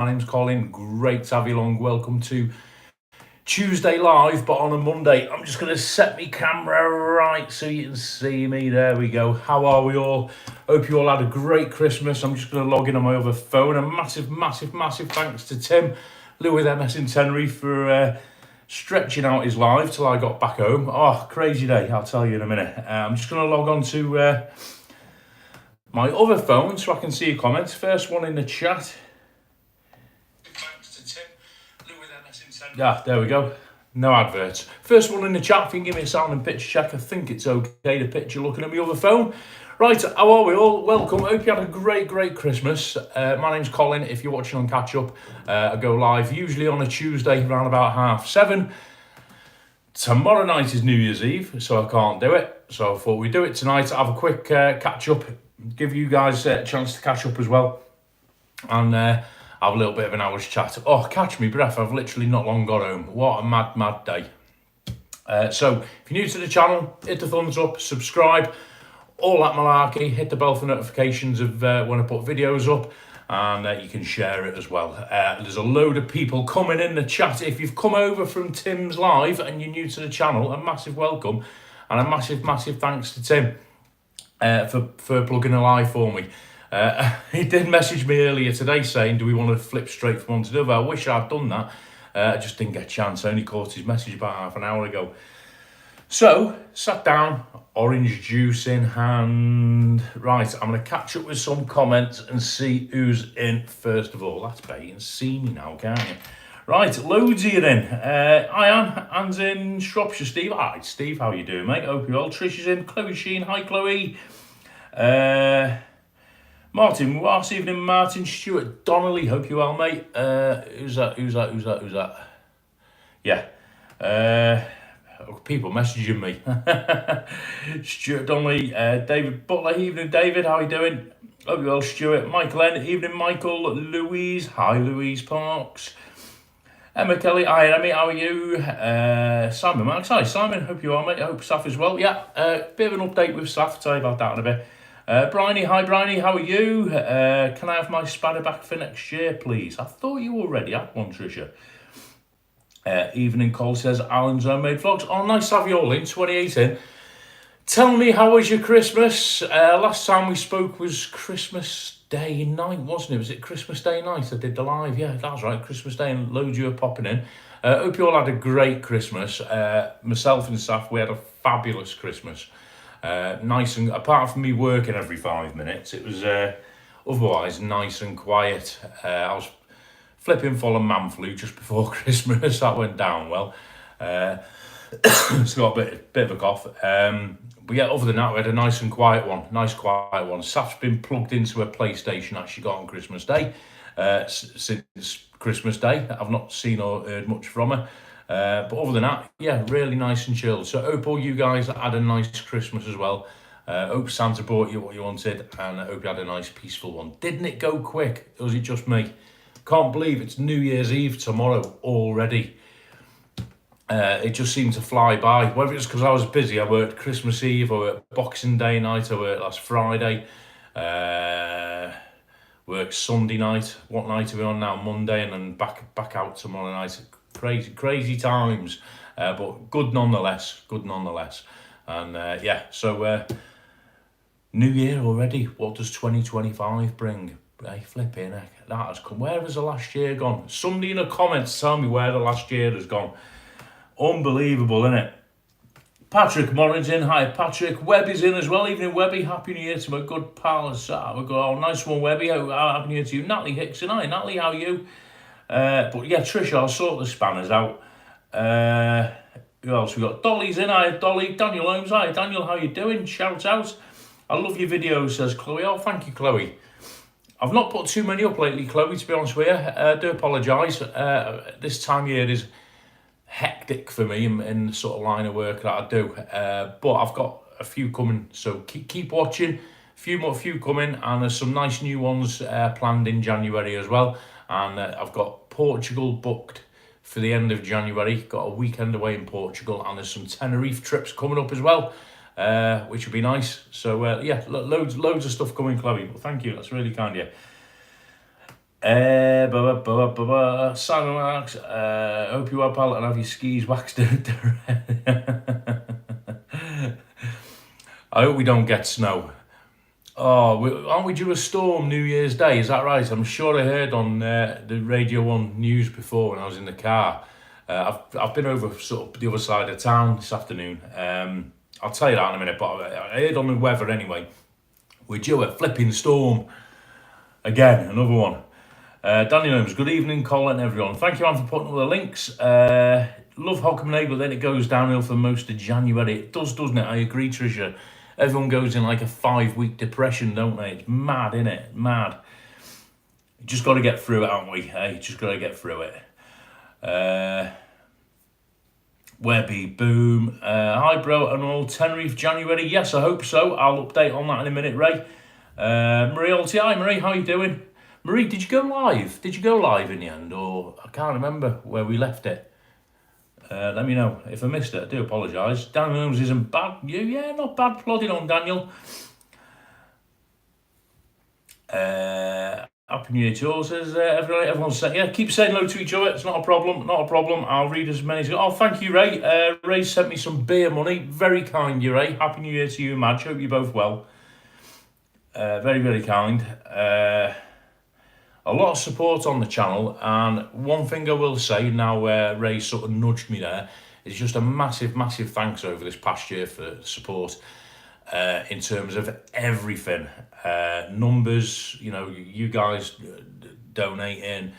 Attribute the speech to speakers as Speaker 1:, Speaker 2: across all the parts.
Speaker 1: name's Colin. Great to have you along. Welcome to Tuesday Live, but on a Monday. I'm just going to set my camera right so you can see me. There we go. How are we all? Hope you all had a great Christmas. I'm just going to log in on my other phone. A massive thanks to Tim, Lou with MS in Tenerife, for stretching out his live till I got back home. Oh, crazy day. I'll tell you in a minute. I'm just going to log on to my other phone so I can see your comments. First one in the chat. Thanks to Tim, Lou with MS in Tenerife. Yeah, there we go. No adverts. First one in the chat. If you can give me a sound and picture check, I think it's okay to picture looking at my other phone. Right, how are we all? Welcome. Hope you had a great Christmas. My name's Colin. If you're watching on Catchup, I go live usually on a Tuesday around about 7:30. Tomorrow night is New Year's Eve, so I can't do it. So I thought we'd do it tonight. Have a quick catch up, give you guys a chance to catch up as well, and have a little bit of an hour's chat. Oh, catch me breath. I've literally not long got home. What a mad day. So if you're new to the channel, hit the thumbs up, subscribe, all that malarkey, hit the bell for notifications of when I put videos up, and you can share it as well. There's a load of people coming in the chat. If you've come over from Tim's live and you're new to the channel, a massive welcome and a massive thanks to Tim for plugging a live for me. He did message me earlier today saying, do we want to flip straight from one to the other? I wish I'd done that. I just didn't get a chance. I only caught his message about half an hour ago. So, sat down, orange juice in hand. Right, I'm going to catch up with some comments and see who's in first of all. That's better. You can see me now, can't you? Right, loads of you in. Hi, Anne. Anne's in Shropshire. Steve. Hi, Steve. How you doing, mate? Hope you're well. Trish is in. Chloe Sheen. Hi, Chloe. Martin. Last evening, Martin Stewart Donnelly. Hope you're well, mate. Who's that? Yeah. People messaging me. Stuart Donnelly, David Butler, evening David, how are you doing? Hope you're well, Stuart. Michael N, evening Michael. Louise, hi Louise Parks. Emma Kelly, hi Emmy, how are you? Simon Marks, hi Simon, hope you are, mate. I hope Saf is well. Yeah, bit of an update with Saf, tell you about that in a bit. Bryony, hi Bryony, how are you? Can I have my spanner back for next year, please? I thought you already had one, Tricia. Evening Cole says, Alan's homemade vlogs. Oh, nice to have you all in 2018. Tell me, how was your Christmas? Last time we spoke was Christmas Day night, wasn't it? Was it Christmas Day night? I did the live. Yeah, that's right. Christmas Day, and loads of you were popping in. Hope you all had a great Christmas. Myself and staff, we had a fabulous Christmas. Nice and, apart from me working every 5 minutes, it was otherwise nice and quiet. I was flipping full of man flu just before Christmas. That went down well. It's got a bit of a cough. But yeah, other than that, we had a nice quiet one. Saf's been plugged into a PlayStation that she got on Christmas Day. Since Christmas Day, I've not seen or heard much from her. But other than that, yeah, really nice and chilled. So I hope all you guys had a nice Christmas as well. Hope Santa brought you what you wanted, and I hope you had a nice peaceful one. Didn't it go quick? Or was it just me? Can't believe it's New Year's Eve tomorrow already. It just seemed to fly by. Whether it's because I was busy, I worked Christmas Eve, I worked Boxing Day night, I worked last Friday, worked Sunday night. What night are we on now? Monday, and then back out tomorrow night. Crazy times, but good nonetheless. And yeah, so New Year already. What does 2025 bring? Hey, flipping heck, that has come. Where has the last year gone? Somebody in the comments tell me where the last year has gone. Unbelievable, isn't it? Patrick Morris in. Hi, Patrick. Webby's in as well. Evening, Webby. Happy New Year to my good pal. We've got a nice one, Webby. Happy New Year to you. Natalie Hickson. Hi, Natalie. How are you? But yeah, Trish, I'll sort the spanners out. Who else? We got Dolly's in. Hi, Dolly. Daniel Holmes. Hi, Daniel. How you doing? Shout out. I love your videos, says Chloe. Oh, thank you, Chloe. I've not put too many up lately, Chloe, to be honest with you. I do apologise. This time of year is hectic for me in the sort of line of work that I do. But I've got a few coming, so keep watching. A few coming, and there's some nice new ones planned in January as well. And I've got Portugal booked for the end of January. Got a weekend away in Portugal, and there's some Tenerife trips coming up as well. Which would be nice. So yeah, loads of stuff coming, Chloe. Well, thank you, that's really kind of you. Simon Marks, hope you are pal and have your skis waxed. I hope we don't get snow. Oh, aren't we due a storm New Year's Day? Is that right? I'm sure I heard on the Radio 1 news before when I was in the car. I've been over sort of the other side of town this afternoon. I'll tell you that in a minute, but I heard on the weather anyway. We're due a flipping storm. Again, another one. Daniel Holmes, good evening, Colin, everyone. Thank you, Anne, for putting all the links. Love Hockenay, but then it goes downhill for most of January. It does, doesn't it? I agree, Tricia. Everyone goes in like a 5-week depression, don't they? It's mad, innit? Mad. You just got to get through it, haven't we? Hey, just got to get through it. Webby, boom. Hi, bro, and all. Tenerife, January. Yes, I hope so. I'll update on that in a minute, Ray. Marie Alty, hi, Marie. How you doing? Marie, did you go live? Did you go live in the end? Or I can't remember where we left it. Let me know. If I missed it, I do apologise. Daniel Holmes isn't bad. Yeah, not bad. Plodding on, Daniel. Happy New Year to all, says everyone's saying, yeah, keep saying hello to each other. It's not a problem, not a problem. I'll read as many as... Oh, thank you, Ray. Ray sent me some beer money. Very kind, you, Ray. Happy New Year to you, Madge. Hope you're both well. Very, very kind. A lot of support on the channel, and one thing I will say now, Ray sort of nudged me there, is just a massive, massive thanks over this past year for support in terms of everything. Numbers, you know, you guys donating,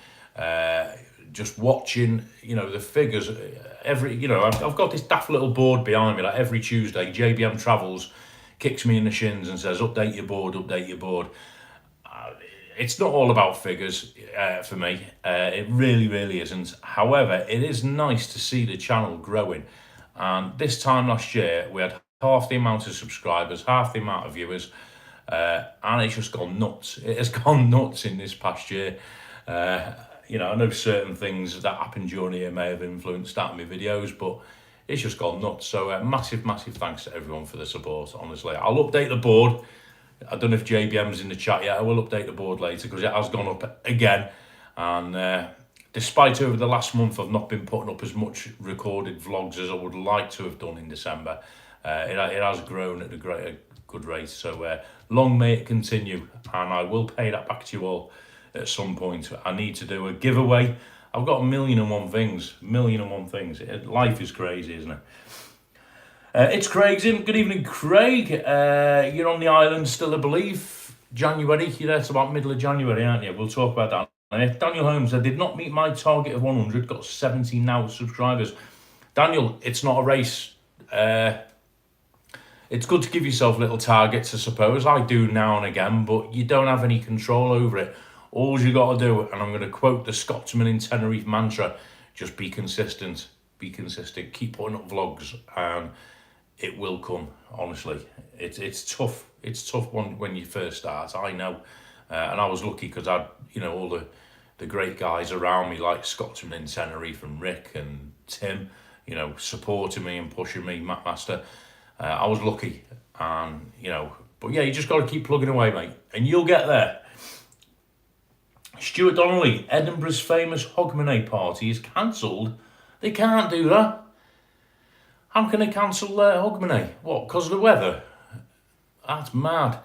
Speaker 1: just watching, you know, the figures. I've got this daft little board behind me, like every Tuesday, JBM Travels kicks me in the shins and says, update your board, update your board. It's not all about figures for me. It really, really isn't. However, it is nice to see the channel growing. And this time last year, we had half the amount of subscribers, half the amount of viewers, and it's just gone nuts. It has gone nuts in this past year. I know certain things that happened during the year may have influenced that in my videos, but it's just gone nuts. So massive, massive thanks to everyone for the support, honestly. I'll update the board. I don't know if JBM's in the chat yet. I will update the board later because it has gone up again. And despite over the last month I've not been putting up as much recorded vlogs as I would like to have done in December, it has grown at a good rate. So long may it continue, and I will pay that back to you all at some point. I need to do a giveaway. I've got a million and one things. Life is crazy, isn't it? It's Craig's in. Good evening, Craig. You're on the island still, I believe. January. You're there to about middle of January, aren't you? We'll talk about that. Daniel Holmes, I did not meet my target of 100. Got 70 now subscribers. Daniel, it's not a race. It's good to give yourself little targets, I suppose. I do now and again, but you don't have any control over it. All you got to do, and I'm going to quote the Scotsman in Tenerife mantra, just be consistent. Be consistent. Keep putting up vlogs, and it will come. Honestly, it's tough. It's tough when you first start. I know, and I was lucky because I, all the great guys around me like Scotsman in Tenerife and Rick and Tim, supporting me and pushing me. Matt Master, I was lucky, and but yeah, you just got to keep plugging away, mate, and you'll get there. Stuart Donnelly, Edinburgh's famous Hogmanay party is cancelled. They can't do that. How can they cancel Hogmanay? What, because of the weather? That's mad.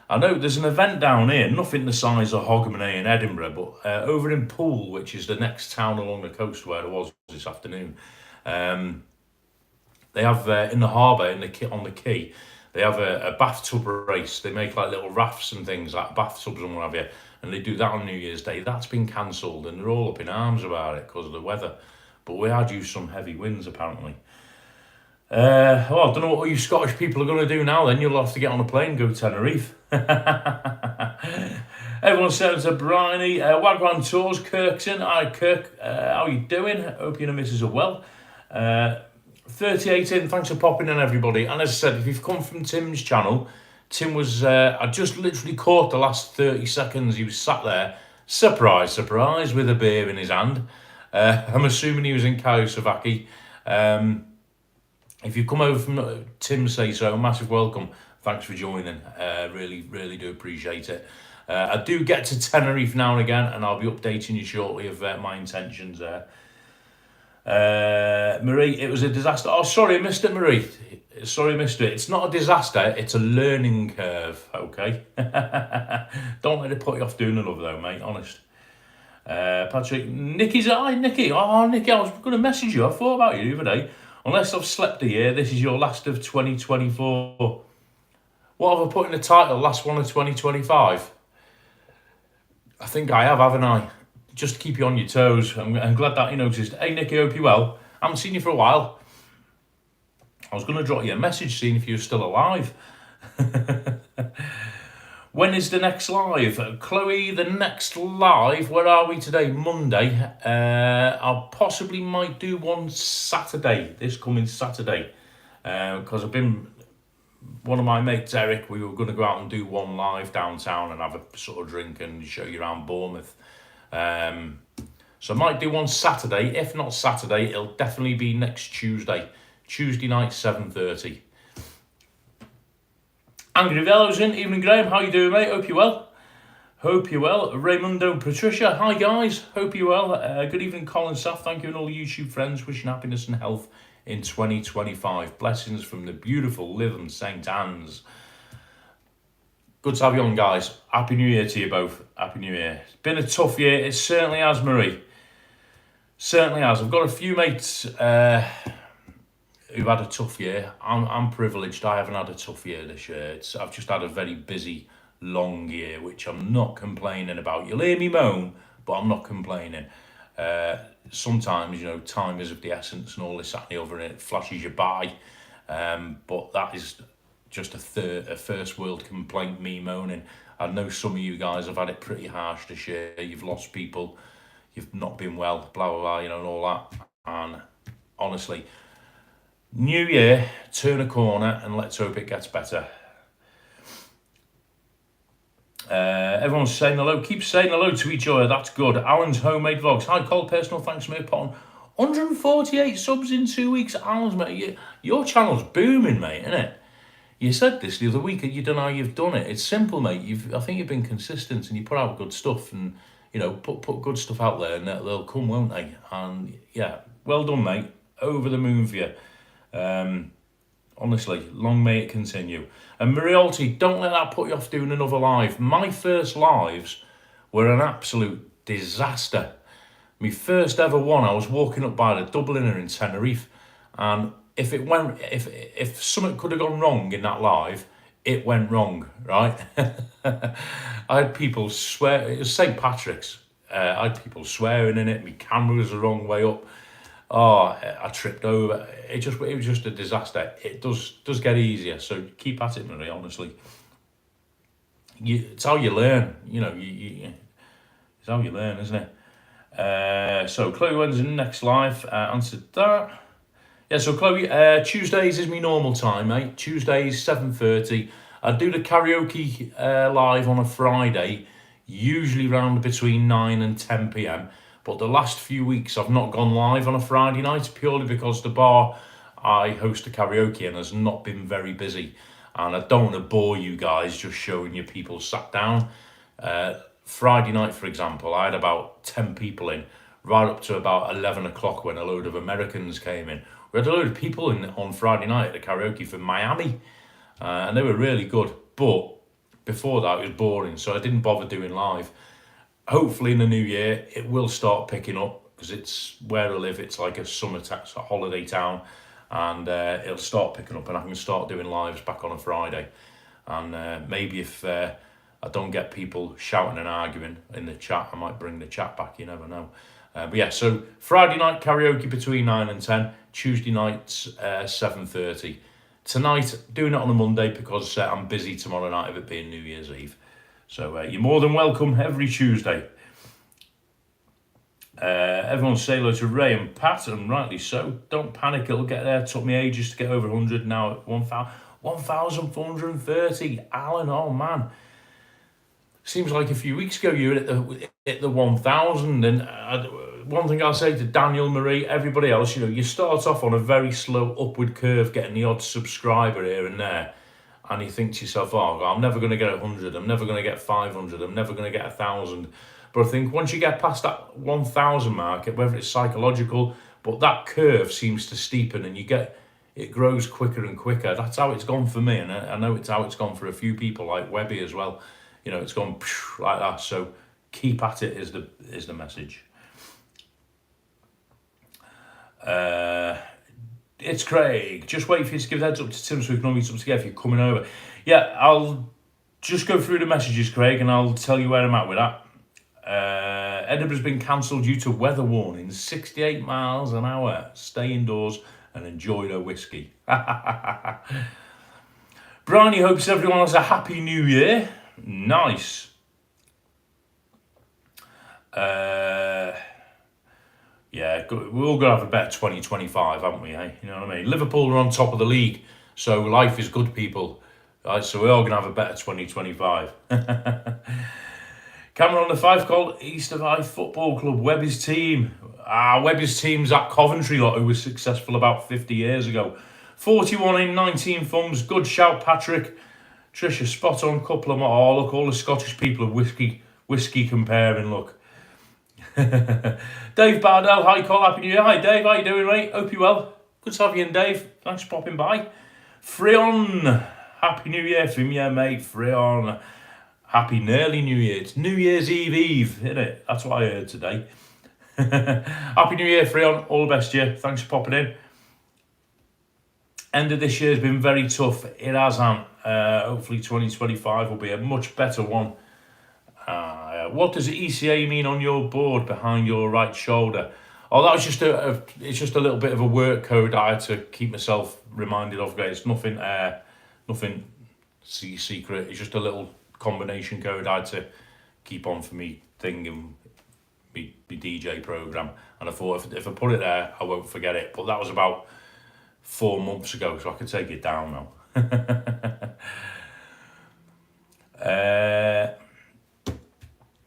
Speaker 1: I know there's an event down here, nothing the size of Hogmanay in Edinburgh, but over in Poole, which is the next town along the coast where I was this afternoon, they have in the harbour, on the quay, they have a bathtub race. They make like little rafts and things, like bathtubs and what have you, and they do that on New Year's Day. That's been cancelled, and they're all up in arms about it because of the weather. But we are due some heavy winds, apparently. I don't know what you Scottish people are going to do now then. You'll have to get on a plane and go to Tenerife. Everyone says to Bryony, Wagwan Tours, Kirk's in. Hi, Kirk. How you doing? Hope you and the missus are well. 38 in. Thanks for popping in, everybody. And as I said, if you've come from Tim's channel, Tim was... I just literally caught the last 30 seconds. He was sat there, surprise, surprise, with a beer in his hand. I'm assuming he was in Kawasaki. If you come over from Tim Say So, massive welcome. Thanks for joining. Really, really do appreciate it. I do get to Tenerife now and again, and I'll be updating you shortly of my intentions there. Marie, it was a disaster. Oh, sorry, I missed it, Marie. Sorry, I missed it. It's not a disaster, it's a learning curve, okay? Don't let it put you off doing another though, mate, honest. Patrick, Nikki's, hi, Nikki. Oh, Nikki, I was going to message you. I thought about you the other day. Unless I've slept a year, this is your last of 2024. What have I put in the title? Last one of 2025? I think I have, haven't I? Just to keep you on your toes. I'm glad that you noticed. Hey, Nikki, hope you're well. I haven't seen you for a while. I was going to drop you a message seeing if you're still alive. When is the next live? Chloe, the next live, where are we today? Monday. I possibly might do one Saturday, this coming Saturday. Because I've been, one of my mates, Eric, we were going to go out and do one live downtown and have a sort of drink and show you around Bournemouth. So I might do one Saturday. If not Saturday, it'll definitely be next Tuesday. Tuesday night, 7:30. Angry Velo's in. Evening, Graham. How you doing, mate? Hope you're well. Hope you're well. Raymundo, Patricia. Hi, guys. Hope you're well. Good evening, Colin Saff. Thank you and all the YouTube friends. Wishing happiness and health in 2025. Blessings from the beautiful Lytham St. Anne's. Good to have you on, guys. Happy New Year to you both. Happy New Year. It's been a tough year. It certainly has, Marie. Certainly has. I've got a few mates who've had a tough year. I'm privileged. I haven't had a tough year this year. I've just had a very busy, long year, which I'm not complaining about. You'll hear me moan, but I'm not complaining. Sometimes, you know, time is of the essence and all this, that and the other, and it flashes you by. But that is just a first world complaint, me moaning. I know some of you guys have had it pretty harsh this year. You've lost people, you've not been well, blah, blah, blah, you know, and all that. And honestly, new year, turn a corner, and let's hope it gets better. Everyone's saying hello. Keep saying hello to each other. That's good. Alan's homemade vlogs. Hi, Cole. Personal thanks, mate. Put on 148 subs in 2 weeks. Alan's, mate. Your channel's booming, mate, isn't it? You said this the other week, and you don't know how you've done it. It's simple, mate. I think you've been consistent, and you put out good stuff, and you know, put good stuff out there, and they'll come, won't they? And yeah, well done, mate. Over the moon for you. Honestly, long may it continue. And Marialti, don't let that put you off doing another live. My first lives were an absolute disaster. My first ever one, I was walking up by the Dubliner in Tenerife, and if something could have gone wrong in that live, it went wrong, right? I had people swear, it was St. Patrick's. I had people swearing in it, my camera was the wrong way up. Oh, I tripped over. It was just a disaster. It does get easier, so keep at it, Marie, honestly. It's how you learn, you know, it's how you learn, isn't it? So Chloe, when's the next live? Answered that. Yeah, so Chloe, Tuesdays is my normal time, mate. Tuesdays, 7:30. I do the karaoke live on a Friday, usually around between 9 and 10 p.m. But the last few weeks I've not gone live on a Friday night purely because the bar I host a karaoke in has not been very busy. And I don't want to bore you guys just showing you people sat down. Friday night, for example, I had about 10 people in, right up to about 11 o'clock when a load of Americans came in. We had a load of people in on Friday night at the karaoke from Miami. And they were really good. But before that, it was boring, so I didn't bother doing live. Hopefully in the new year, it will start picking up because it's where I live. It's like a a holiday town, and it'll start picking up and I can start doing lives back on a Friday. And maybe if I don't get people shouting and arguing in the chat, I might bring the chat back. You never know. But yeah, so Friday night karaoke between 9 and 10. Tuesday nights 7:30. Tonight, doing it on a Monday because I'm busy tomorrow night of it being New Year's Eve. So you're more than welcome every Tuesday. Everyone say hello to Ray and Pat, and rightly so. Don't panic, it'll get there. Took me ages to get over 100, now at 1,430. Alan, oh man. Seems like a few weeks ago you were at the 1,000. And one thing I'll say to Daniel, Marie, everybody else, you know, you start off on a very slow upward curve, getting the odd subscriber here and there. and you think to yourself, oh, I'm never going to get 100, I'm never going to get 500, I'm never going to get 1,000. But I think once you get past that 1,000 mark, whether it's psychological, but that curve seems to steepen and it grows quicker and quicker. That's how it's gone for me, and I know it's how it's gone for a few people like Webby as well. It's gone like that. So keep at it is the message. It's Craig. Just wait for you to give a heads up to Tim so we can all meet up together if you're coming over. Yeah, I'll just go through the messages, Craig, and I'll tell you where I'm at with that. Edinburgh's been cancelled due to weather warnings. 68 miles an hour. Stay indoors and enjoy their whiskey. Bryony hopes everyone has a happy new year. Nice. Yeah, we're all going to have a better 2025, haven't we, eh? You know what I mean? Liverpool are on top of the league, so life is good, people. Right, so we're all going to have a better 2025. Camera on the Fife called Easter Fife Football Club, Webby's team. Webby's team's at Coventry lot, who was successful about 50 years ago. 41 in 19 thumbs. Good shout, Patrick. Trisha, spot on, couple of more. Oh, look, all the Scottish people are whiskey comparing, look. Dave Bardell, hi Cole, happy new year. Hi Dave, how you doing, mate? Hope you're well. Good to have you in, Dave. Thanks for popping by. Freon, happy new year from you, mate. Freon, happy nearly new year. It's New Year's Eve, isn't it? That's what I heard today. Happy new year, Freon. All the best to you. Thanks for popping in. End of this year has been very tough. It has, hopefully 2025 will be a much better one. What does ECA mean on your board behind your right shoulder? Oh, that was it's just a little bit of a work code I had to keep myself reminded of. It's nothing secret. It's just a little combination code I had to keep on for me thing and me DJ program. And I thought if I put it there, I won't forget it. But that was about 4 months ago, so I can take it down now.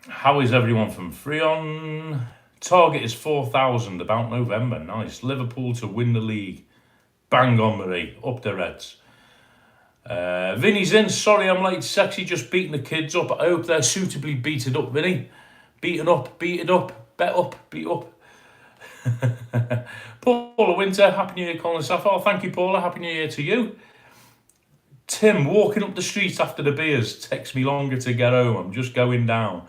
Speaker 1: How is everyone from Freon? Target is 4,000, about November. Nice. Liverpool to win the league. Bang on, Marie. Up the Reds. Vinny's in. Sorry I'm late, sexy. Just beating the kids up. I hope they're suitably beaten up, Vinny. Beaten up. Bet up. Beat up. Paula Winter. Happy New Year, Colin Staff. Oh, thank you, Paula. Happy New Year to you. Tim, walking up the street after the beers takes me longer to get home. I'm just going down.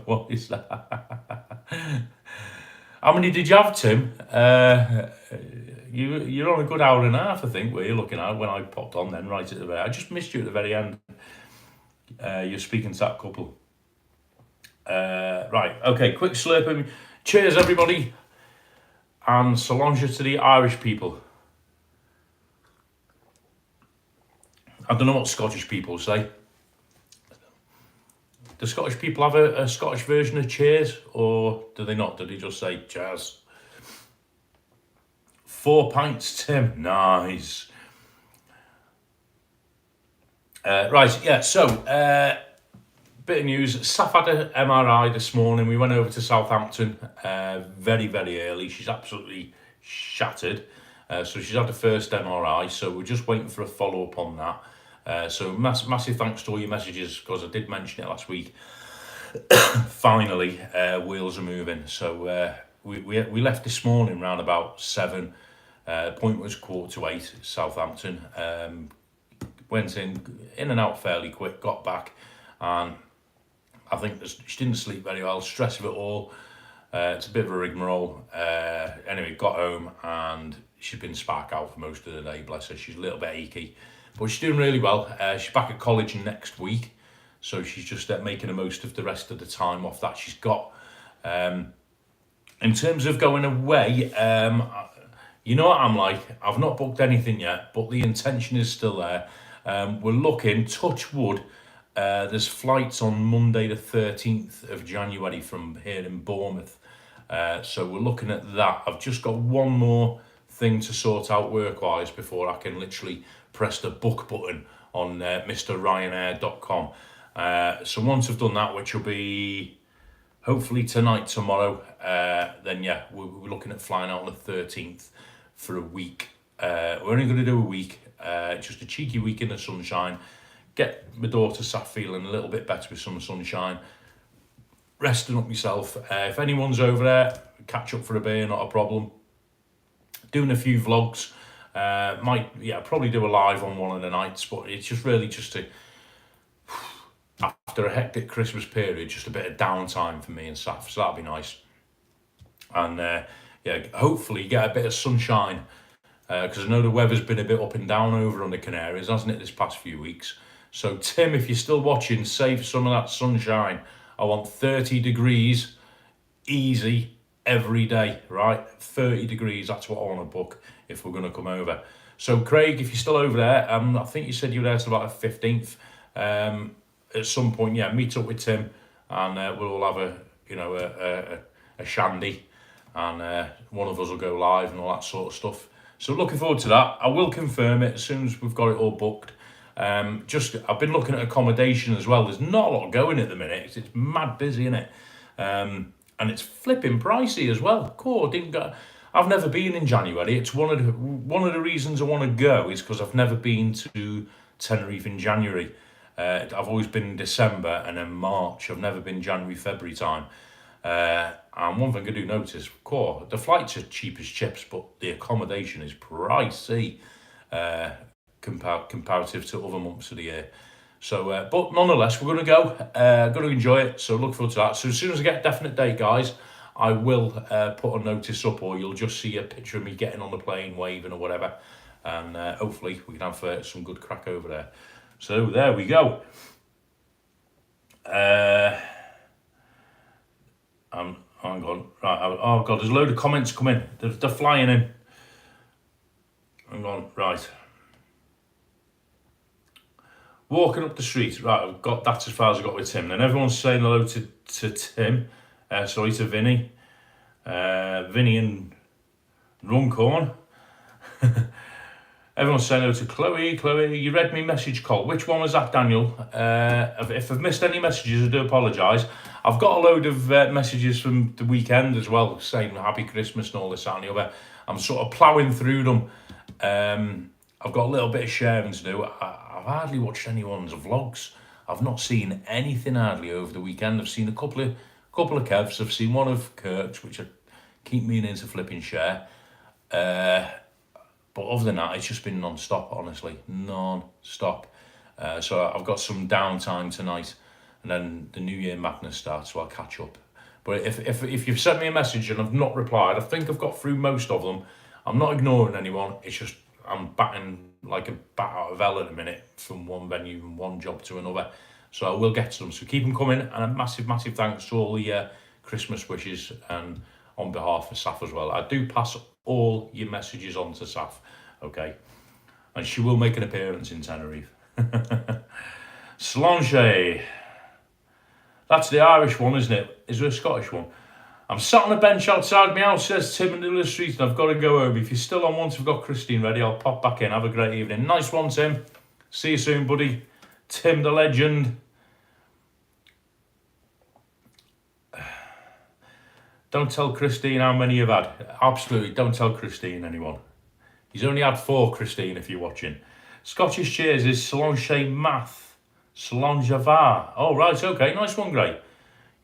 Speaker 1: What is that? How many did you have, Tim? You're on a good hour and a half, I think, were you looking at when I popped on then, right at the very... I just missed you at the very end. You're speaking to that couple. Right, okay, quick slurping. Cheers, everybody. And Solange to the Irish people. I don't know what Scottish people say. Do Scottish people have a Scottish version of cheers, or do they not? Do they just say cheers? 4 pints, Tim. Nice. Right, yeah, so, bit of news. Saf had an MRI this morning. We went over to Southampton very, very early. She's absolutely shattered. So she's had the first MRI, so we're just waiting for a follow-up on that. So massive thanks to all your messages, because I did mention it last week. Finally, wheels are moving. So we left this morning around about 7. Point was 7:45, Southampton. Went in and out fairly quick, got back, and I think she didn't sleep very well, stress of it all. It's a bit of a rigmarole. Anyway, got home and she's been spark out for most of the day, bless her. She's a little bit achy, but she's doing really well. She's back at college next week, so she's just making the most of the rest of the time off that she's got. In terms of going away, you know what I'm like, I've not booked anything yet, but the intention is still there. We're looking, touch wood, there's flights on Monday the 13th of January from here in Bournemouth. So we're looking at that. I've just got one more thing to sort out work-wise before I can literally press the book button on MrRyanair.com. So once I've done that, which will be hopefully tonight, tomorrow, then yeah, we're looking at flying out on the 13th for a week. We're only going to do a week. Just a cheeky week in the sunshine. Get my daughter Saf feeling a little bit better with some sunshine. Resting up myself. If anyone's over there, catch up for a beer, not a problem. Doing a few vlogs. Probably do a live on one of the nights, but it's just really just to, after a hectic Christmas period, just a bit of downtime for me and Saf, so that'll be nice. And hopefully get a bit of sunshine, because I know the weather's been a bit up and down over on the Canaries, hasn't it, this past few weeks? So Tim, if you're still watching, save some of that sunshine. I want 30 degrees, easy, every day, right? 30 degrees, that's what I want to book if we're going to come over. So Craig, if you're still over there, I think you said you were there till about the 15th. At some point, meet up with Tim, and we'll all have a shandy, and one of us will go live and all that sort of stuff. So looking forward to that. I will confirm it as soon as we've got it all booked. I've been looking at accommodation as well. There's not a lot going at the minute. It's mad busy, isn't it? And it's flipping pricey as well. Cool, I've never been in January. It's one of the reasons I want to go is because I've never been to Tenerife in January. I've always been in December and then March. I've never been January, February time. And one thing I do notice, the flights are cheap as chips, but the accommodation is pricey comparative to other months of the year. So, but nonetheless, we're going to go. Going to enjoy it. So look forward to that. So as soon as I get a definite date, guys, I will put a notice up, or you'll just see a picture of me getting on the plane, waving or whatever. And hopefully we can have some good crack over there. So there we go. Hang on. Right. Oh God, there's a load of comments coming. They're flying in. Hang on. Right. Walking up the street. Right. I've got that's as far as I got with Tim. Then everyone's saying hello to Tim. Sorry to Vinny. Vinny and Runcorn. Everyone's saying hello to Chloe. Chloe, you read me message, Cole. Which one was that, Daniel? If I've missed any messages, I do apologise. I've got a load of messages from the weekend as well, saying Happy Christmas and all this and the other. I'm sort of ploughing through them. I've got a little bit of sharing to do. I've hardly watched anyone's vlogs. I've not seen anything hardly over the weekend. I've seen a couple of Kevs. I've seen one of Kirk's, which I keep meaning to flipping share. But other than that, it's just been non-stop, honestly. Non-stop. So I've got some downtime tonight, and then the New Year madness starts, so I'll catch up. But if you've sent me a message and I've not replied, I think I've got through most of them. I'm not ignoring anyone. It's just I'm batting like a bat out of hell at the minute from one venue and one job to another. So I will get to them. So keep them coming. And a massive, massive thanks to all the Christmas wishes, and on behalf of Saf as well. I do pass all your messages on to Saf, okay? And she will make an appearance in Tenerife. Solange. That's the Irish one, isn't it? Is there a Scottish one? I'm sat on a bench outside my house, says Tim in the street, and I've got to go home. If you're still on once I've got Christine ready, I'll pop back in. Have a great evening. Nice one, Tim. See you soon, buddy. Tim the legend. Don't tell Christine how many you've had. Absolutely, don't tell Christine, anyone. He's only had 4, Christine, if you're watching. Scottish cheers is Solange Math. Solange Var. Oh, right, okay. Nice one, Gray.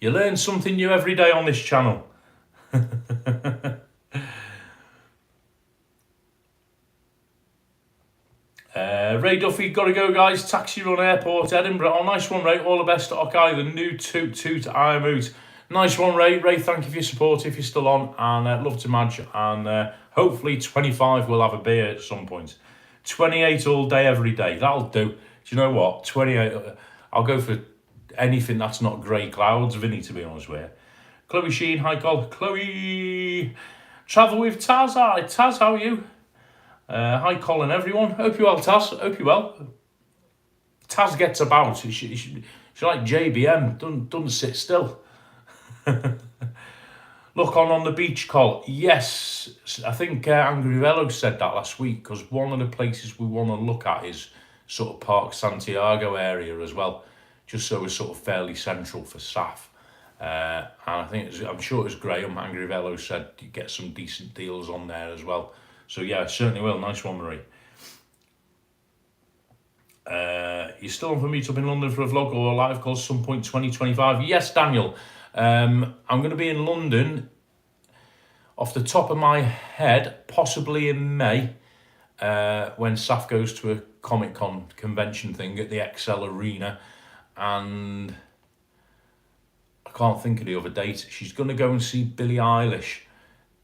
Speaker 1: You learn something new every day on this channel. Ray Duffy, gotta go, guys. Taxi Run Airport, Edinburgh. Oh, nice one, Ray. All the best to Okai, the new toot I am out. Nice one, Ray. Ray, thank you for your support if you're still on, and love to match. And hopefully 25 we'll have a beer at some point. 28 all day, every day. That'll do. Do you know what? 28. I'll go for anything that's not grey clouds, Vinny, to be honest with you. Chloe Sheen, hi, Col. Chloe. Travel with Taz. Hi, Taz, how are you? Hi, Colin, everyone. Hope you're well, Taz. Hope you're well. Taz gets about. She's like JBM. Doesn't sit still. Look on the beach, Col. Yes, I think Angry Velo said that last week, because one of the places we want to look at is sort of Park Santiago area as well, just so we're sort of fairly central for Saf. And I think I'm sure it was Graham, Angry Velo, said you get some decent deals on there as well. So yeah, certainly will. Nice one, Marie. You're still on for a meet up in London for a vlog or a live call some point 2025? Yes, Daniel. I'm going to be in London off the top of my head, possibly in May, when Saf goes to a Comic Con convention thing at the XL Arena, and I can't think of the other date. She's going to go and see Billie Eilish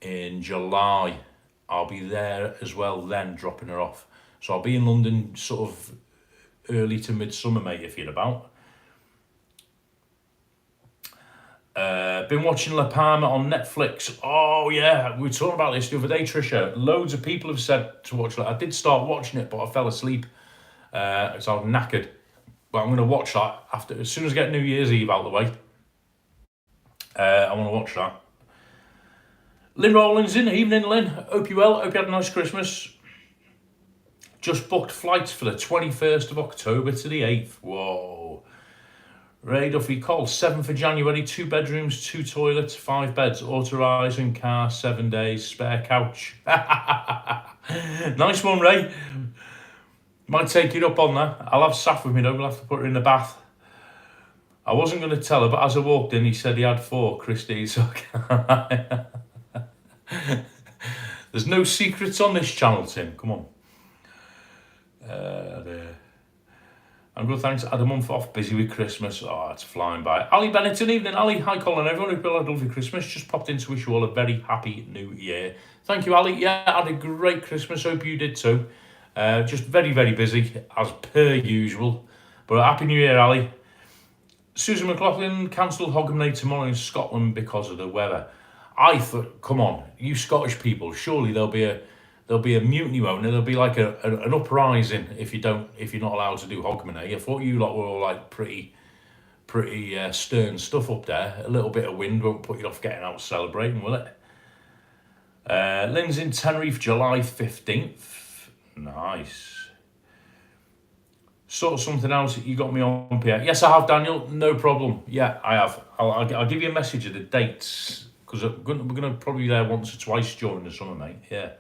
Speaker 1: in July. I'll be there as well then, dropping her off. So I'll be in London sort of early to midsummer, mate, if you're about. Been watching La Palma on Netflix. Oh yeah, we were talking about this the other day, Trisha. Loads of people have said to watch that. I did start watching it, but I fell asleep. So I was knackered. But I'm going to watch that after, as soon as I get New Year's Eve out of the way. I want to watch that. Lynn Rowlands in. Evening, Lynn. Hope you well. Hope you had a nice Christmas. Just booked flights for the 21st of October to the 8th. Whoa. Ray Duffy Cole, 7th of January, 2 bedrooms, 2 toilets, 5 beds, authorising car, 7 days, spare couch. Nice one, Ray. Might take it up on that. I'll have Saf with me though, we'll have to put her in the bath. I wasn't going to tell her, but as I walked in, he said he had 4, Christy, so there's no secrets on this channel, Tim, come on. I'm good, thanks. Had a month off, busy with Christmas. Oh, it's flying by. Ali Bennington, evening. Ali, hi Colin, everyone. Hope you all had a lovely Christmas. Just popped in to wish you all a very happy new year. Thank you, Ali. Yeah, I had a great Christmas. Hope you did too. Just very, very busy, as per usual. But happy new year, Ali. Susan McLaughlin cancelled Hogmanay tomorrow in Scotland because of the weather. I thought, come on, you Scottish people, surely there'll be a mutiny, won't there? There'll be like an uprising if you're not allowed to do Hogmanay. I thought you lot were all like pretty stern stuff up there. A little bit of wind won't put you off getting out celebrating, will it? Lynn's in Tenerife, July 15th. Nice. Sort something else. You got me on, Pierre. Yes, I have, Daniel. No problem. Yeah, I have. I'll give you a message of the dates, because we're going to probably be there once or twice during the summer, mate. Yeah.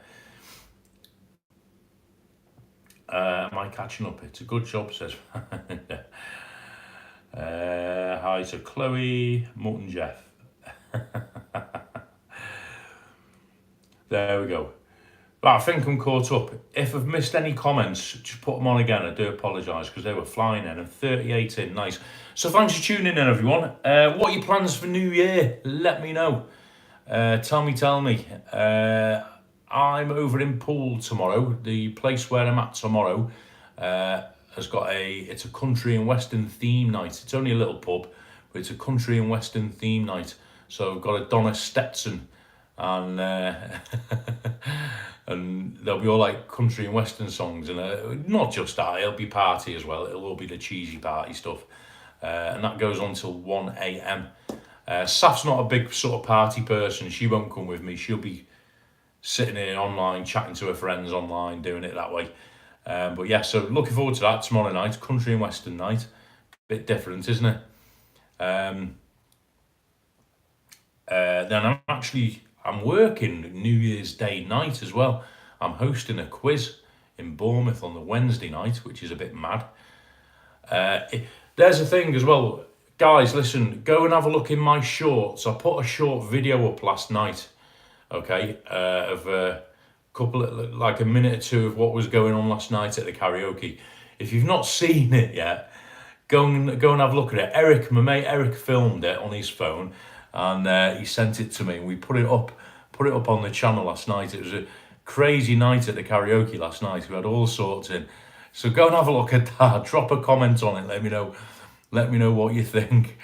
Speaker 1: Am I catching up? It's a good job, says. Hi to Chloe, Mutton Jeff. There we go. But I think I'm caught up. If I've missed any comments, just put them on again. I do apologise because they were flying in, and 38 in. Nice. So thanks for tuning in, everyone. What are your plans for New Year? Let me know. Tell me. I'm over in Poole tomorrow. The place where I'm at tomorrow has got it's a country and western theme night. It's only a little pub, but it's a country and western theme night. So I've got a Donna Stetson, and and there'll be all like country and western songs, and not just that, it'll be party as well. It'll all be the cheesy party stuff, and that goes on till 1 a.m. Saf's not a big sort of party person. She won't come with me. She'll be sitting here online, chatting to her friends online, doing it that way. But yeah, so looking forward to that tomorrow night, country and western night. Bit different, isn't it? Then I'm working New Year's Day night as well. I'm hosting a quiz in Bournemouth on the Wednesday night, which is a bit mad. There's a thing as well. Guys, listen, go and have a look in my shorts. I put a short video up last night, okay, of a couple of, like a minute or two of what was going on last night at the karaoke. If you've not seen it yet, go and have a look at it. My mate Eric filmed it on his phone, and he sent it to me, and we put it up on the channel last night. It was a crazy night at the karaoke last night. We had all sorts in. So go and have a look at that. Drop a comment on it. Let me know what you think.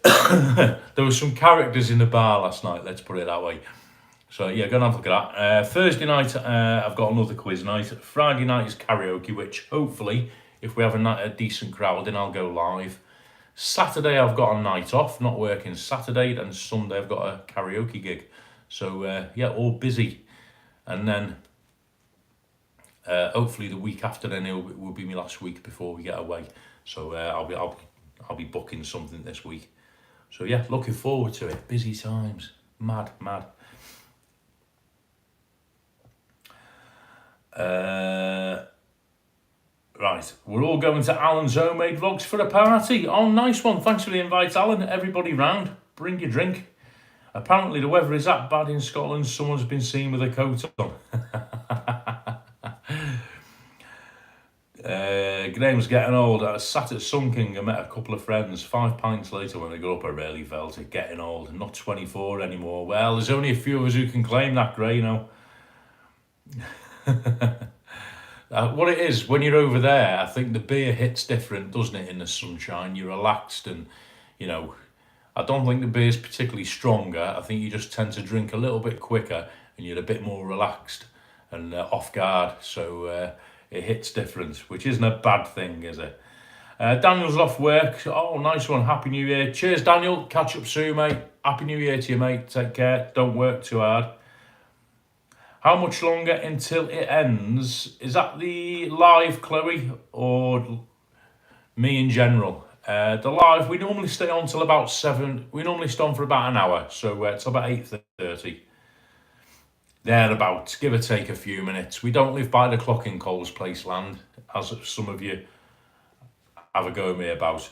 Speaker 1: There were some characters in the bar last night, let's put it that way. So yeah, go and have a look at that. Thursday night, I've got another quiz night. Friday night is karaoke, which hopefully, if we have a decent crowd, then I'll go live. Saturday, I've got a night off, not working Saturday, and Sunday I've got a karaoke gig. So yeah, all busy. And then hopefully the week after then will be my last week before we get away. So I'll be booking something this week. So yeah, looking forward to it. Busy times, mad. Right, we're all going to Alan's homemade vlogs for a party. Oh, nice one. Thanks for the invite, Alan. Everybody round. Bring your drink. Apparently the weather is that bad in Scotland, someone's been seen with a coat on. Graham's getting old. I sat at Sun King and met a couple of friends. 5 pints later when I got up, I really felt it. Getting old. I'm not 24 anymore. Well, there's only a few of us who can claim that, Gray, you know. What it is, when you're over there, I think the beer hits different, doesn't it, in the sunshine? You're relaxed and, you know, I don't think the beer's particularly stronger. I think you just tend to drink a little bit quicker and you're a bit more relaxed and off guard. So it hits different, which isn't a bad thing, is it? Daniel's off work. Oh, nice one. Happy New Year. Cheers, Daniel. Catch up soon, mate. Happy New Year to you, mate. Take care. Don't work too hard. How much longer until it ends? Is that the live, Chloe, or me in general? The live, we normally stay on till about 7. We normally stay on for about an hour, so it's about 8:30. Thereabouts, give or take a few minutes. We don't live by the clock in Cole's Place land, as some of you have a go at me about.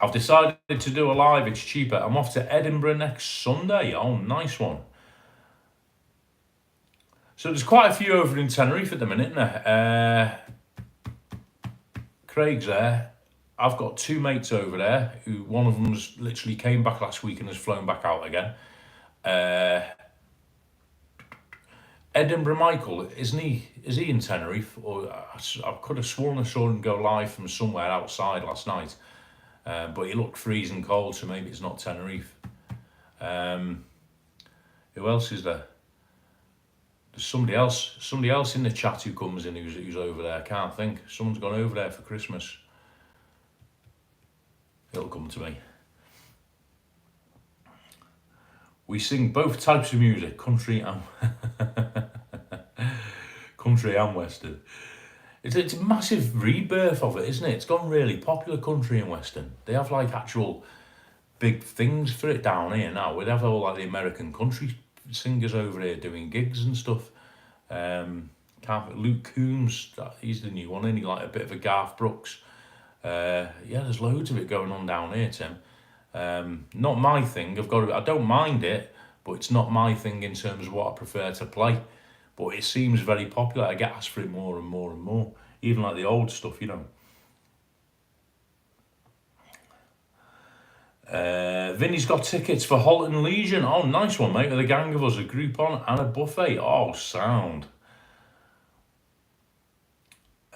Speaker 1: I've decided to do a live, it's cheaper. I'm off to Edinburgh next Sunday. Oh, nice one. So there's quite a few over in Tenerife at the minute, isn't there? Craig's there. I've got 2 mates over there, who one of them's literally came back last week and has flown back out again. Edinburgh Michael, isn't he? Is he in Tenerife? Or I could have sworn I saw him go live from somewhere outside last night. But he looked freezing cold, so maybe it's not Tenerife. Who else is there? There's somebody else in the chat who comes in who's over there. I can't think. Someone's gone over there for Christmas. It'll come to me. We sing both types of music, country and western. It's a massive rebirth of it, isn't it? It's gone really popular, country and western. They have like actual big things for it down here now. We'd have all like the American country singers over here doing gigs and stuff. Luke Coombs, he's the new one, isn't he? Like a bit of a Garth Brooks. Yeah, there's loads of it going on down here, Tim. Not my thing. I don't mind it, but it's not my thing in terms of what I prefer to play. But it seems very popular. I get asked for it more and more and more. Even like the old stuff, you know. Vinny's got tickets for Halton Legion. Oh, nice one, mate. With a gang of us, a Groupon and a buffet. Oh, sound.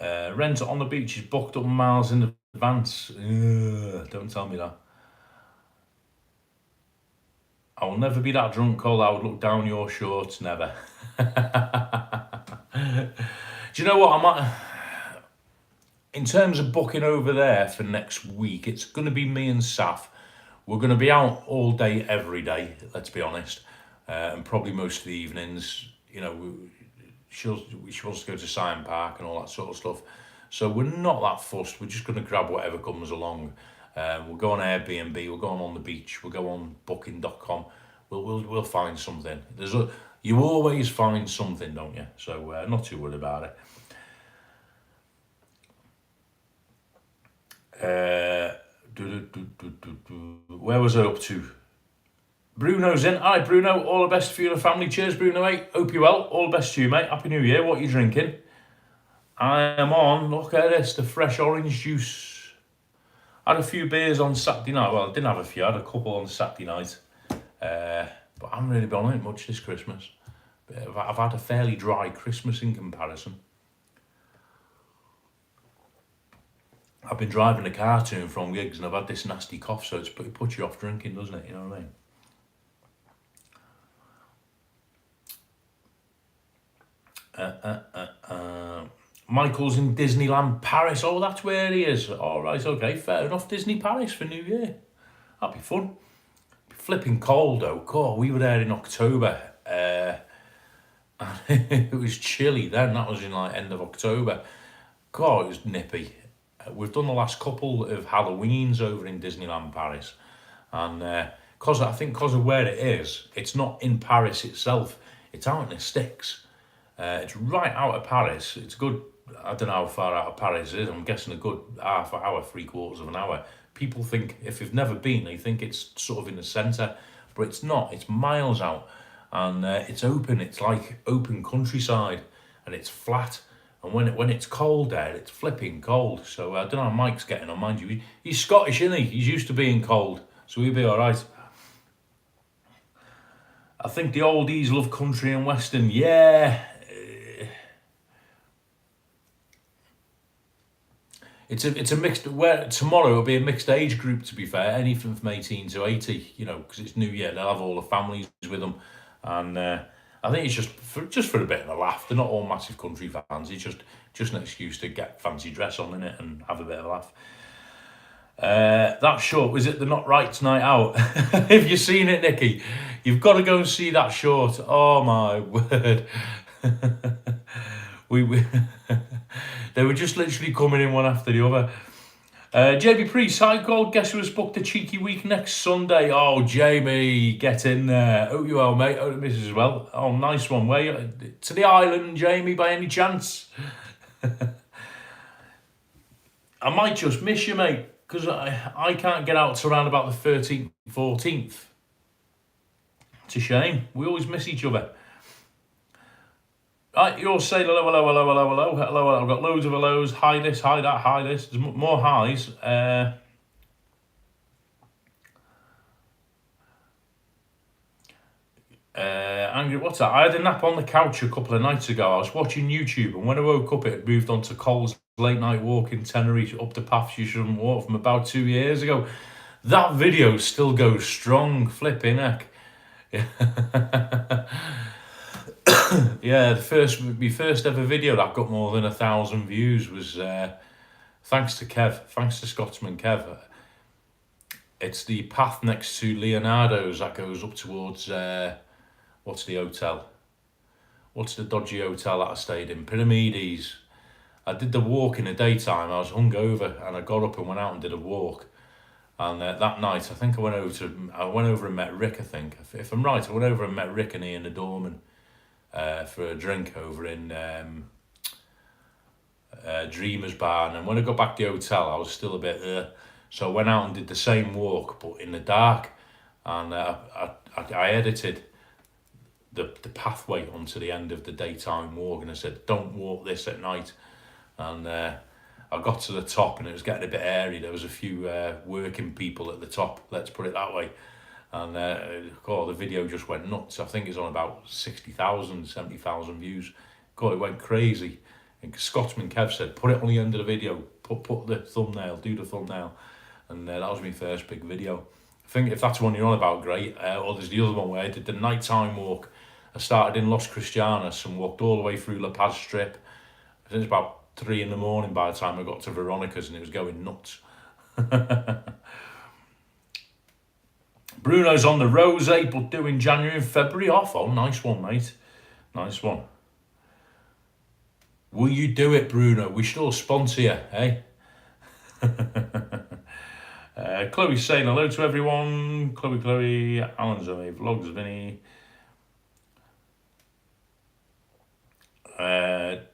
Speaker 1: Rent on the beach is booked up miles in advance. Don't tell me that. I will never be that drunk, Cole. I would look down your shorts. Never. Do you know what? In terms of booking over there for next week, it's going to be me and Saf. We're going to be out all day, every day, let's be honest. And probably most of the evenings, you know, she wants to go to Science Park and all that sort of stuff. So we're not that fussed. We're just going to grab whatever comes along. We'll go on Airbnb, we'll go on the beach, we'll go on booking.com. We'll find something. You always find something, don't you? So not too worried about it. Where was I up to? Bruno's in. Hi, Bruno. All the best for you and the family. Cheers, Bruno, mate. Hope you're well. All the best to you, mate. Happy New Year. What are you drinking? I am on, look at this, the fresh orange juice. I had a few beers on Saturday night. Well, I didn't have a few. I had a couple on Saturday night. But I haven't really been on it much this Christmas. I've had a fairly dry Christmas in comparison. I've been driving a car to and from gigs and I've had this nasty cough, so it puts you off drinking, doesn't it? You know what I mean? Michael's in Disneyland Paris. Oh, that's where he is. All right, okay, fair enough. Disney Paris for New Year. That'd be fun. Flipping cold though. God, we were there in October. It was chilly then. That was in like end of October. God, it was nippy. We've done the last couple of Halloweens over in Disneyland Paris, and because of where it is, it's not in Paris itself. It's out in the sticks. It's right out of Paris. It's good. I don't know how far out of Paris it is. I'm guessing a good half hour, 3/4 of an hour. People think, if you've never been, they think it's sort of in the centre, but it's not. It's miles out, and it's open. It's like open countryside, and it's flat. And when it's cold there, it's flipping cold. So I don't know how Mike's getting on. Mind you, he's Scottish, isn't he? He's used to being cold, so he'll be all right. I think the oldies love country and western. Yeah, it's a mixed. Where tomorrow it'll be a mixed age group. To be fair, anything from 18 to 80. You know, because it's New Year, they'll have all the families with them, and I think it's just for a bit of a laugh. They're not all massive country fans. It's just an excuse to get fancy dress on in it and have a bit of a laugh. That short, was it the Not Right Tonight Out? Have you seen it, Nikki? You've got to go and see that short. Oh my word. we they were just literally coming in one after the other. JB Priest, hi God, guess who has booked a cheeky week next Sunday? Oh, Jamie, get in there. Hope you well, mate. Hope the missus as well. Oh, nice one. Where you, to the island, Jamie, by any chance? I might just miss you, mate, because I can't get out to around about the 13th, 14th. It's a shame. We always miss each other. Right, you're saying hello, hello, hello, hello, hello, hello, hello. I've got loads of hellos. Hi this, hi that, hi this. There's more highs. Angry, what's that? I had a nap on the couch a couple of nights ago. I was watching YouTube, and when I woke up, it had moved on to Cole's late night walk in Tenerife up the paths you shouldn't walk from about 2 years ago. That video still goes strong, flipping heck. Yeah, my first ever video that got more than 1,000 views was thanks to Kev, thanks to Scotsman Kev. It's the path next to Leonardo's that goes up towards what's the hotel? What's the dodgy hotel that I stayed in? Pyramides. I did the walk in the daytime. I was hungover and I got up and went out and did a walk. And that night, I think I went over and met Rick. I think, if I'm right, I went over and met Rick and Ian the doorman for a drink over in Dreamers Bar. And when I got back to the hotel, I was still a bit so I went out and did the same walk, but in the dark. And I edited the pathway onto the end of the daytime walk, and I said, "Don't walk this at night." And I got to the top, and it was getting a bit airy. There was a few working people at the top, let's put it that way. And the video just went nuts. I think it's on about 60,000, 70,000 views. God, it went crazy. And Scotsman Kev said, "Put it on the end of the video. Put the thumbnail. Do the thumbnail." And that was my first big video. I think if that's one you're on about, great. Or there's the other one where I did the nighttime walk. I started in Los Cristianos and walked all the way through La Paz Strip. I think it was about 3 in the morning by the time I got to Veronica's, and it was going nuts. Bruno's on the rosé, but doing January and February off. Oh, nice one, mate. Nice one. Will you do it, Bruno? We should all sponsor you, eh? Chloe's saying hello to everyone. Chloe, Alan's on the vlogs, Vinny.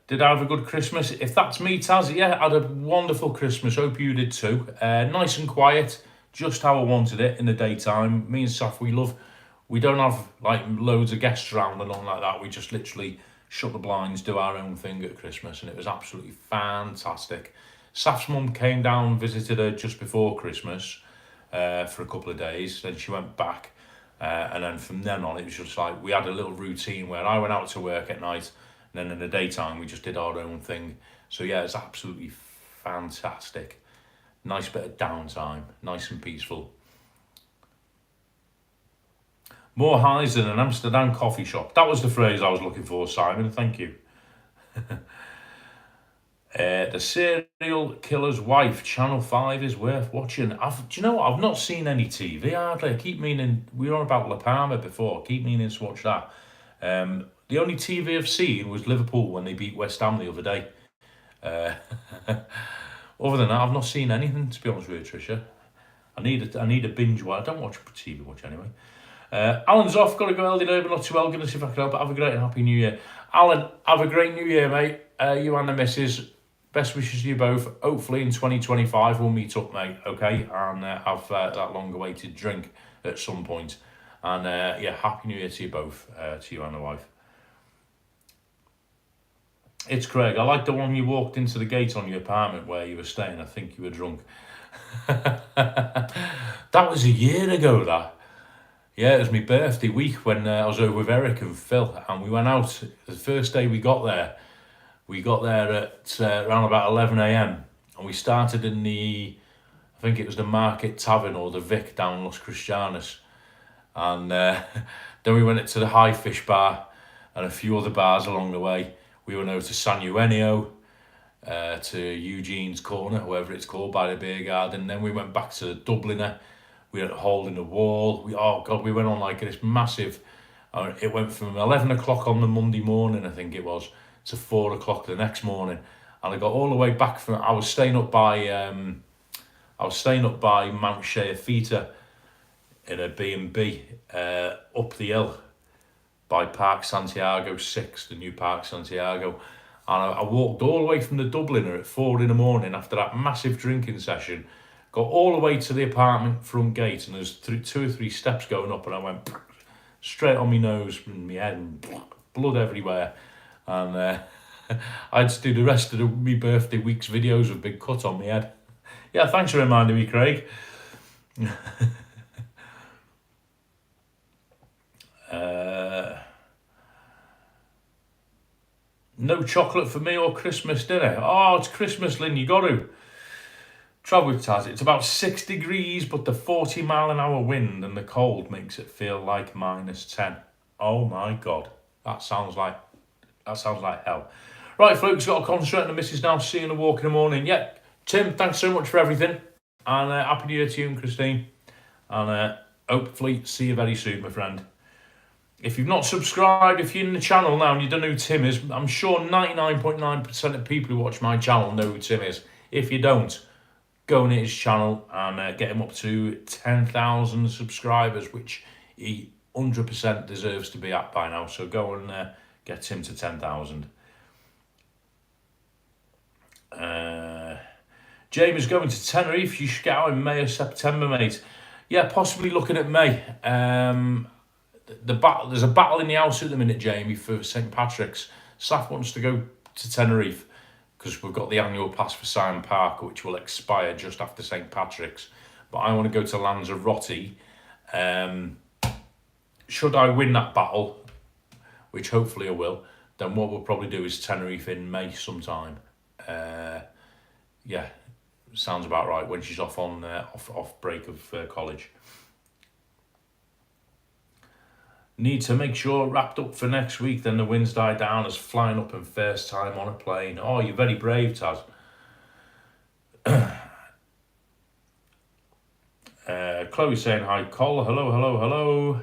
Speaker 1: Did I have a good Christmas? If that's me, Taz, yeah, I had a wonderful Christmas. Hope you did too. Nice and quiet, just how I wanted it in the daytime. Me and Saf, we don't have like loads of guests around and nothing like that. We just literally shut the blinds, do our own thing at Christmas, and it was absolutely fantastic. Saf's mum came down, visited her just before Christmas for a couple of days. Then she went back, and then from then on, it was just like we had a little routine where I went out to work at night, and then in the daytime we just did our own thing. So yeah, it's absolutely fantastic. Nice bit of downtime, nice and peaceful. More highs than an Amsterdam coffee shop. That was the phrase I was looking for, Simon. Thank you. The Serial Killer's Wife, Channel 5 is worth watching. Do you know what? I've not seen any TV hardly. I keep meaning, we were on about La Palma before, I keep meaning to watch that. The only TV I've seen was Liverpool when they beat West Ham the other day. Other than that, I've not seen anything, to be honest with you, Tricia. I need a binge watch. I don't watch TV much anyway. Alan's off, got to go early today, but not too well. Gonna see if I can help. Have a great and happy New Year. Alan, have a great New Year, mate. You and the missus. Best wishes to you both. Hopefully in 2025 we'll meet up, mate, okay? And have that long-awaited drink at some point. And yeah, happy New Year to you both, to you and the wife. It's Craig. I like the one you walked into the gate on your apartment where you were staying. I think you were drunk. That was a year ago, that. Yeah, it was my birthday week when I was over with Eric and Phil, and we went out. The first day we got there at around about 11 a.m. and we started in I think it was the Market Tavern or the Vic down Los Cristianos. And then we went to the High Fish Bar and a few other bars along the way. We went over to San Eugenio, to Eugene's Corner, whoever it's called, by the beer garden. Then we went back to the Dubliner. We had a hole in the wall. We went on like this massive. It went from 11 o'clock on the Monday morning, I think it was, to 4 o'clock the next morning. And I got all the way back from. I was staying up by Mount Sheafita in a B&B up the hill by Park Santiago 6, the new Park Santiago. And I walked all the way from the Dubliner at 4 in the morning after that massive drinking session. Got all the way to the apartment front gate, and there's 2 or 3 steps going up, and I went straight on my nose and my head, and blood everywhere. And I had to do the rest of my birthday week's videos with a big cut on my head. Yeah, thanks for reminding me, Craig. No chocolate for me or Christmas dinner. Oh, it's Christmas, Lynn, you got to. Travel with Taz, it's about 6 degrees, but the 40-mile-an-hour wind and the cold makes it feel like -10. Oh my God, that sounds like hell. Right, folks, got to concentrate on the missus now. See you in the walk in the morning. Yeah, Tim, thanks so much for everything, and happy New Year to you and Christine, and hopefully see you very soon, my friend. If you've not subscribed, if you're in the channel now and you don't know who Tim is, I'm sure 99.9% of people who watch my channel know who Tim is. If you don't, go on his channel and get him up to 10,000 subscribers, which he 100% deserves to be at by now. So go and get him to 10,000. James is going to Tenerife. You should get out in May or September, mate. Yeah, possibly looking at May. There's a battle in the house at the minute, Jamie, for St. Patrick's. Saf wants to go to Tenerife because we've got the annual pass for Siam Park, which will expire just after St. Patrick's. But I want to go to Lanzarote. Should I win that battle, which hopefully I will, then what we'll probably do is Tenerife in May sometime. Yeah, sounds about right, when she's off on off break of college. Need to make sure wrapped up for next week, then the winds die down as flying up and first time on a plane. Oh, you're very brave, Taz. Chloe saying hi, Col. Hello.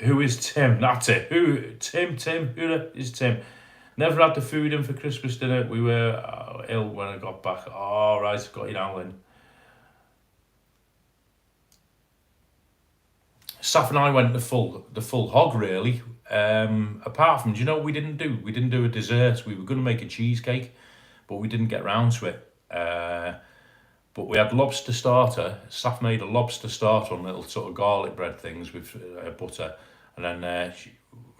Speaker 1: Who is Tim? That's it. Tim? Who is Tim? Never had the food in for Christmas dinner. We were ill when I got back. Oh, right, I've got you now, Lynn. Saf and I went the full hog, really. Apart from, do you know what we didn't do? We didn't do a dessert. We were going to make a cheesecake, but we didn't get round to it. But we had lobster starter. Saf made a lobster starter on little sort of garlic bread things with butter. And then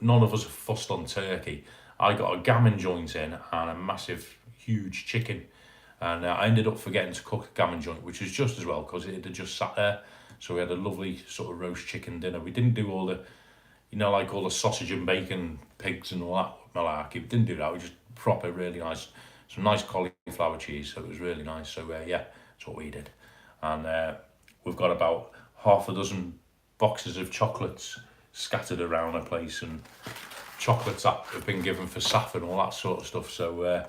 Speaker 1: none of us fussed on turkey. I got a gammon joint in and a massive, huge chicken. And I ended up forgetting to cook a gammon joint, which was just as well because it had just sat there. So we had a lovely sort of roast chicken dinner. We didn't do all the, like all the sausage and bacon, pigs and all that malarkey. We didn't do that. We just proper, really nice, some nice cauliflower cheese. So it was really nice. So yeah, that's what we did. And we've got about half a dozen boxes of chocolates scattered around the place, and chocolates that have been given for Saf and all that sort of stuff. So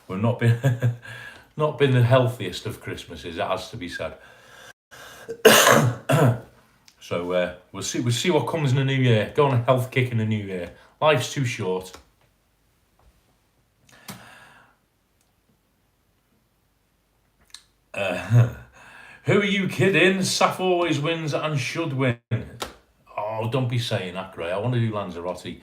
Speaker 1: we've not been the healthiest of Christmases, it has to be said. So we'll see what comes in the new year. Go on a health kick in the new year. Life's too short. Who are you kidding? Saf always wins and should win. Oh, Oh, don't be saying that, Gray. I want to do Lanzarote.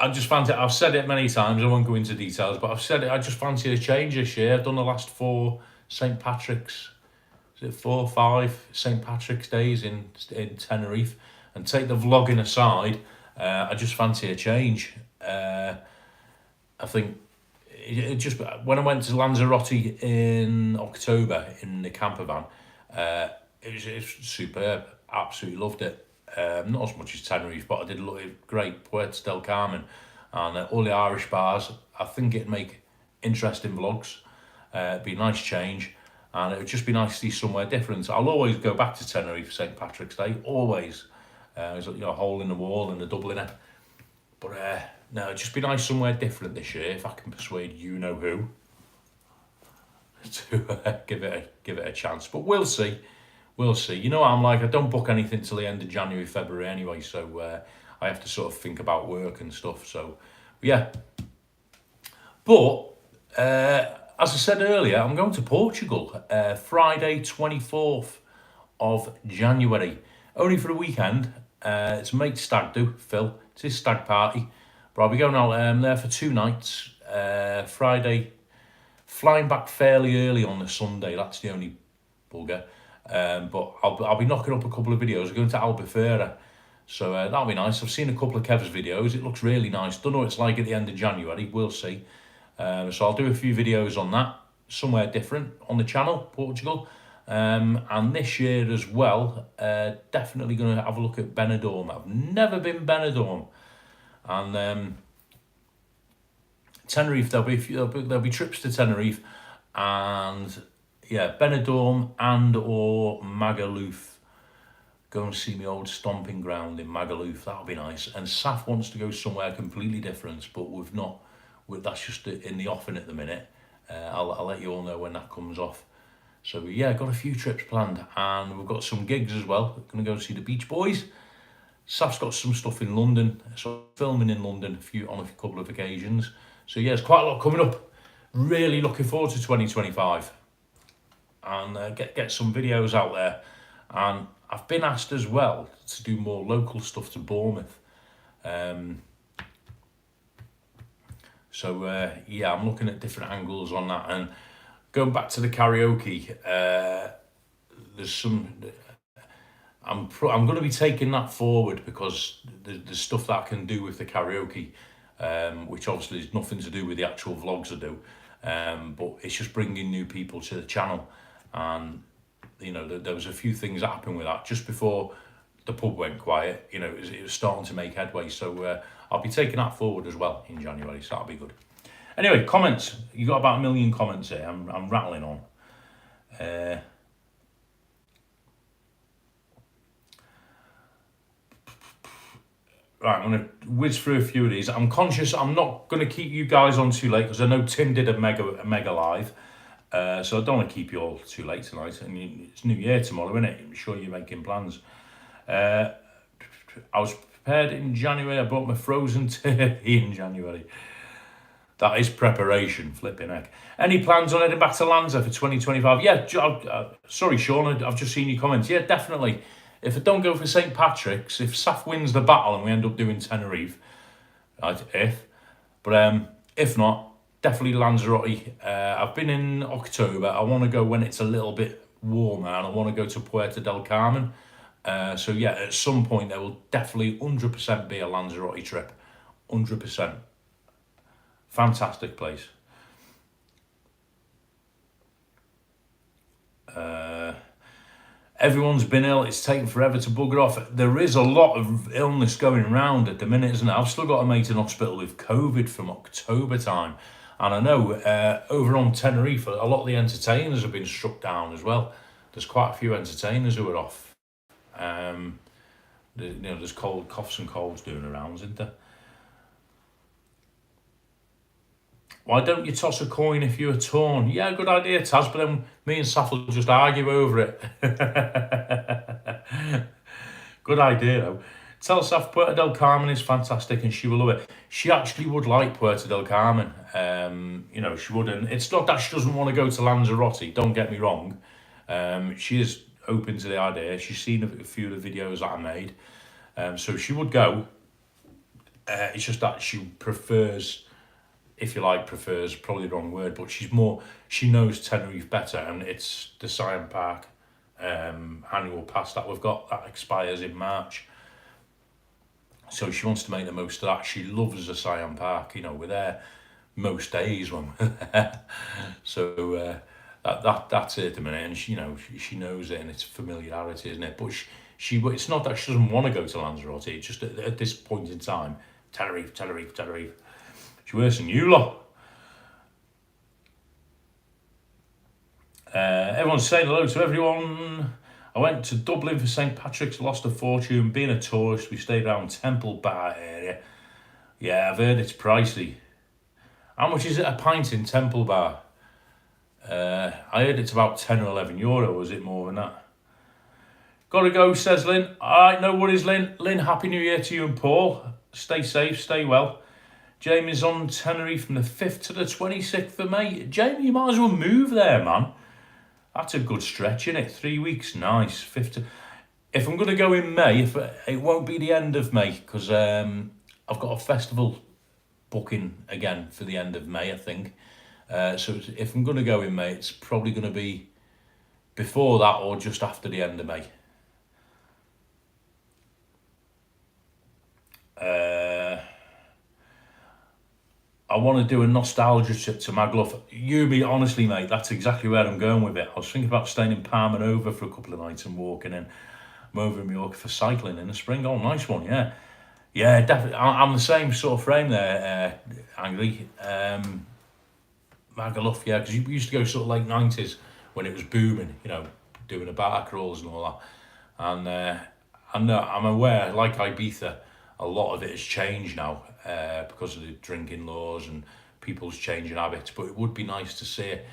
Speaker 1: I just fancy, I've said it many times, I won't go into details, but I've said it, I just fancy a change this year. I've done the last 4 St. Patrick's, is it 4 or 5 St. Patrick's days in Tenerife, and take the vlogging aside, I just fancy a change. I think it just, when I went to Lanzarote in October in the camper van, it's superb, absolutely loved it. Not as much as Tenerife, but I did look great. Puerto del Carmen and all the Irish bars. I think it'd make interesting vlogs. It'd be a nice change, and it would just be nice to see somewhere different. I'll always go back to Tenerife for St. Patrick's Day, always. There's a hole in the wall and a Dubliner. But no, it'd just be nice somewhere different this year, if I can persuade you know who to give it a chance. But we'll see. We'll see. You know what I'm like, I don't book anything till the end of January, February anyway, so I have to sort of think about work and stuff, so yeah. But, as I said earlier, I'm going to Portugal, Friday 24th of January. Only for a weekend. It's a mate's stag do, Phil. It's his stag party. But I'll be going out there for 2 nights. Friday, flying back fairly early on the Sunday, that's the only bugger. But I'll be knocking up a couple of videos. I'm going to Albufeira, so that'll be nice. I've seen a couple of Kev's videos. It looks really nice. Don't know what it's like at the end of January. We'll see. So I'll do a few videos on that, somewhere different on the channel, Portugal. And this year as well, definitely going to have a look at Benidorm. I've never been Benidorm, and Tenerife. There'll be trips to Tenerife, and yeah, Benidorm and or Magaluf. Go and see my old stomping ground in Magaluf. That'll be nice. And Saf wants to go somewhere completely different, but that's just in the offing at the minute. I'll let you all know when that comes off. So yeah, got a few trips planned, and we've got some gigs as well. We're going to go and see the Beach Boys. Saf's got some stuff in London, so filming in London on a couple of occasions. So yeah, there's quite a lot coming up. Really looking forward to 2025. And get some videos out there. And I've been asked as well to do more local stuff to Bournemouth. So yeah, I'm looking at different angles on that. And going back to the karaoke, there's some. I'm going to be taking that forward, because there's stuff that I can do with the karaoke, which obviously has nothing to do with the actual vlogs I do. But it's just bringing new people to the channel. And you know, there was a few things that happened with that just before the pub went quiet. You know, it was starting to make headway, so I'll be taking that forward as well in January, so that'll be good. Anyway, comments. You got about 1 million comments here. I'm rattling on. Right, I'm going to whiz through a few of these. I'm conscious I'm not going to keep you guys on too late, because I know Tim did a mega live. So I don't want to keep you all too late tonight. And it's New Year tomorrow, isn't it? I'm sure you're making plans. I was prepared in January. I bought my frozen turkey in January. That is preparation, flipping heck. Any plans on heading back to Lanza for 2025? Yeah, sorry, Sean, I've just seen your comments. Yeah, definitely. If I don't go for St. Patrick's, if Saf wins the battle and we end up doing Tenerife, right, if not, definitely Lanzarote. I've been in October. I want to go when it's a little bit warmer, and I want to go to Puerto del Carmen. So yeah, at some point there will definitely 100% be a Lanzarote trip. 100%. Fantastic place. Everyone's been ill. It's taken forever to bugger off. There is a lot of illness going around at the minute, isn't it? I've still got a mate in hospital with COVID from October time. And I know over on Tenerife, a lot of the entertainers have been struck down as well. There's quite a few entertainers who are off. There's coughs and colds doing around, isn't there? Why don't you toss a coin if you are torn? Yeah, good idea, Taz, but then me and Saf will just argue over it. Good idea, though. Tell Saf Puerto del Carmen is fantastic and she will love it. She actually would like Puerto del Carmen. She wouldn't. It's not that she doesn't want to go to Lanzarote, don't get me wrong. She is open to the idea. She's seen a few of the videos that I made. So she would go. It's just that she prefers, if you like, prefers, probably the wrong word, but she knows Tenerife better, and it's the Siam Park annual pass that we've got that expires in March. So she wants to make the most of that. She loves the Siam Park, we're there most days when we're there. So that's it at the minute, and she knows it, and it's familiarity, isn't it? But it's not that she doesn't want to go to Lanzarote. It's just at this point in time, Tenerife. She's worse than you lot. Everyone's saying hello to everyone. I went to Dublin for St. Patrick's, lost a fortune. Being a tourist, we stayed around Temple Bar area. Yeah, I've heard it's pricey. How much is it a pint in Temple Bar? I heard it's about 10 or 11 euro. Is it more than that? Gotta go, says Lynn. Alright, no worries, Lynn. Lynn, Happy New Year to you and Paul. Stay safe, stay well. Jamie's on Tenerife from the 5th to the 26th of May. Jamie, you might as well move there, man. That's a good stretch, isn't it? 3 weeks, nice. 5th to... If I'm going to go in May, it won't be the end of May, because I've got a festival booking again for the end of May, I think. So if I'm going to go in May, it's probably going to be before that or just after the end of May. I want to do a nostalgia trip to Magaluf. Honestly, mate, that's exactly where I'm going with it. I was thinking about staying in Palma Nova for a couple of nights and walking in. I'm over in Mallorca for cycling in the spring. Oh, nice one, yeah. Yeah, definitely. I'm the same sort of frame there, Angry. Magaluf, yeah, because you used to go sort of late 90s when it was booming, doing the bar crawls and all that. And I'm aware, like Ibiza, a lot of it has changed now because of the drinking laws and people's changing habits, but it would be nice to see it.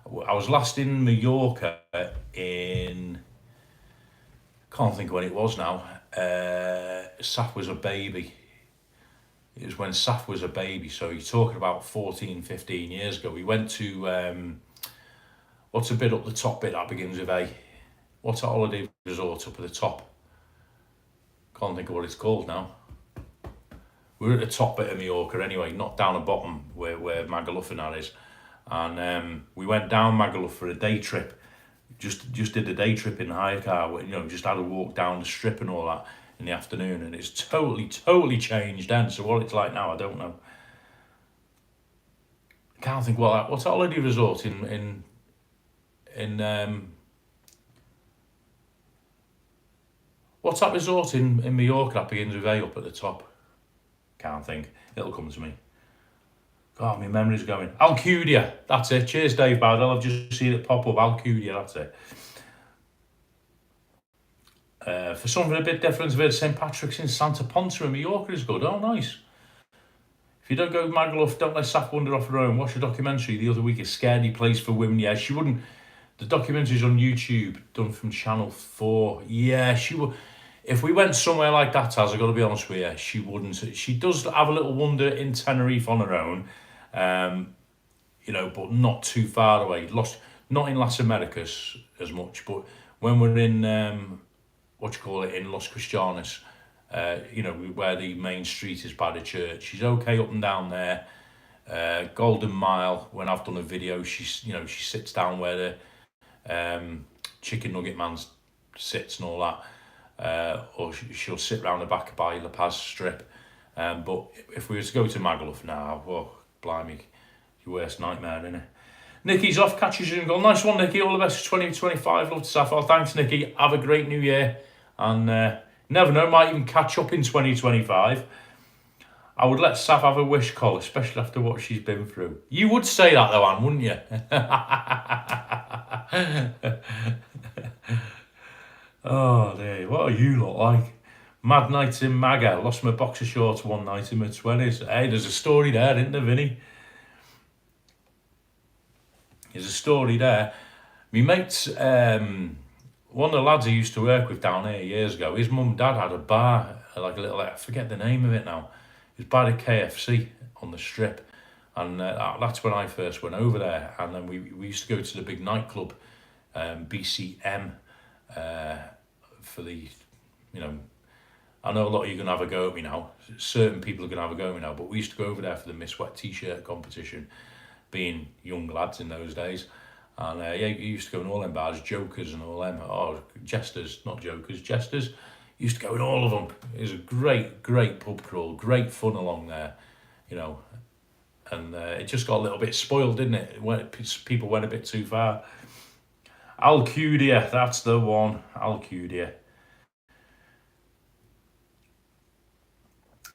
Speaker 1: I was last in Mallorca can't think of when it was now. Saf was a baby. It was when Saf was a baby, so you're talking about 14, 15 years ago. We went to, what's a bit up the top bit that begins with A? What's a holiday resort up at the top? Can't think of what it's called now. We're at the top bit of Mallorca anyway, not down the bottom where Magaluf and that is. And we went down Magaluf for a day trip. Just did a day trip in the hire car, just had a walk down the strip and all that in the afternoon, and it's totally changed then. So what it's like now, I don't know. I can't think what's a holiday resort in what's that resort in Mallorca that begins with A up at the top? Can't think. It'll come to me. God, my memory's going. Alcudia, that's it. Cheers, Dave Bowdell. I've just seen it pop up. Alcudia, that's it. For something a bit different, I've heard St. Patrick's in Santa Ponta in Mallorca is good. Oh, nice. If you don't go to Magaluf, don't let Saf wander off her own. Watch a documentary the other week, A Scaredy Place for Women. Yeah, she wouldn't... The documentary's on YouTube, done from Channel 4. Yeah, she would... If we went somewhere like that, Taz, I've got to be honest with you, she wouldn't. She does have a little wander in Tenerife on her own, but not too far away. Not in Las Americas as much, but when we're in, in Los Cristianos, where the main street is by the church, she's okay up and down there. Golden Mile, when I've done a video, she sits down where the chicken nugget man sits and all that. Or she'll sit round the back by La Paz Strip. But if we were to go to Magaluf now, blimey, your worst nightmare, isn't it? Nicky's off, catches you and goal. Nice one, Nicky. All the best for 2025. Love to Safar. Thanks, Nicky. Have a great new year. And never know, might even catch up in 2025. I would let Saf have a wish call, especially after what she's been through. You would say that though, Anne, wouldn't you? Oh, dear. What are you lot like? Mad nights in Maga. Lost my boxer shorts one night in my 20s. Hey, there's a story there, isn't there, Vinny? There's a story there. Me mates, one of the lads I used to work with down here years ago, his mum and dad had a bar, like a little, I forget the name of it now. It was by the KFC on the strip. And that's when I first went over there. And then we used to go to the big nightclub, BCM. for the, I know a lot of you are going to have a go at me now. Certain people are going to have a go at me now, but we used to go over there for the Miss Wet T-shirt competition, being young lads in those days. And you used to go in all them bars, Jokers and all them. Oh, Jesters, not Jokers, Jesters. Used to go in all of them. It was a great pub crawl, great fun along there, And it just got a little bit spoiled, didn't it? People went a bit too far. Alcudia, that's the one. Alcudia.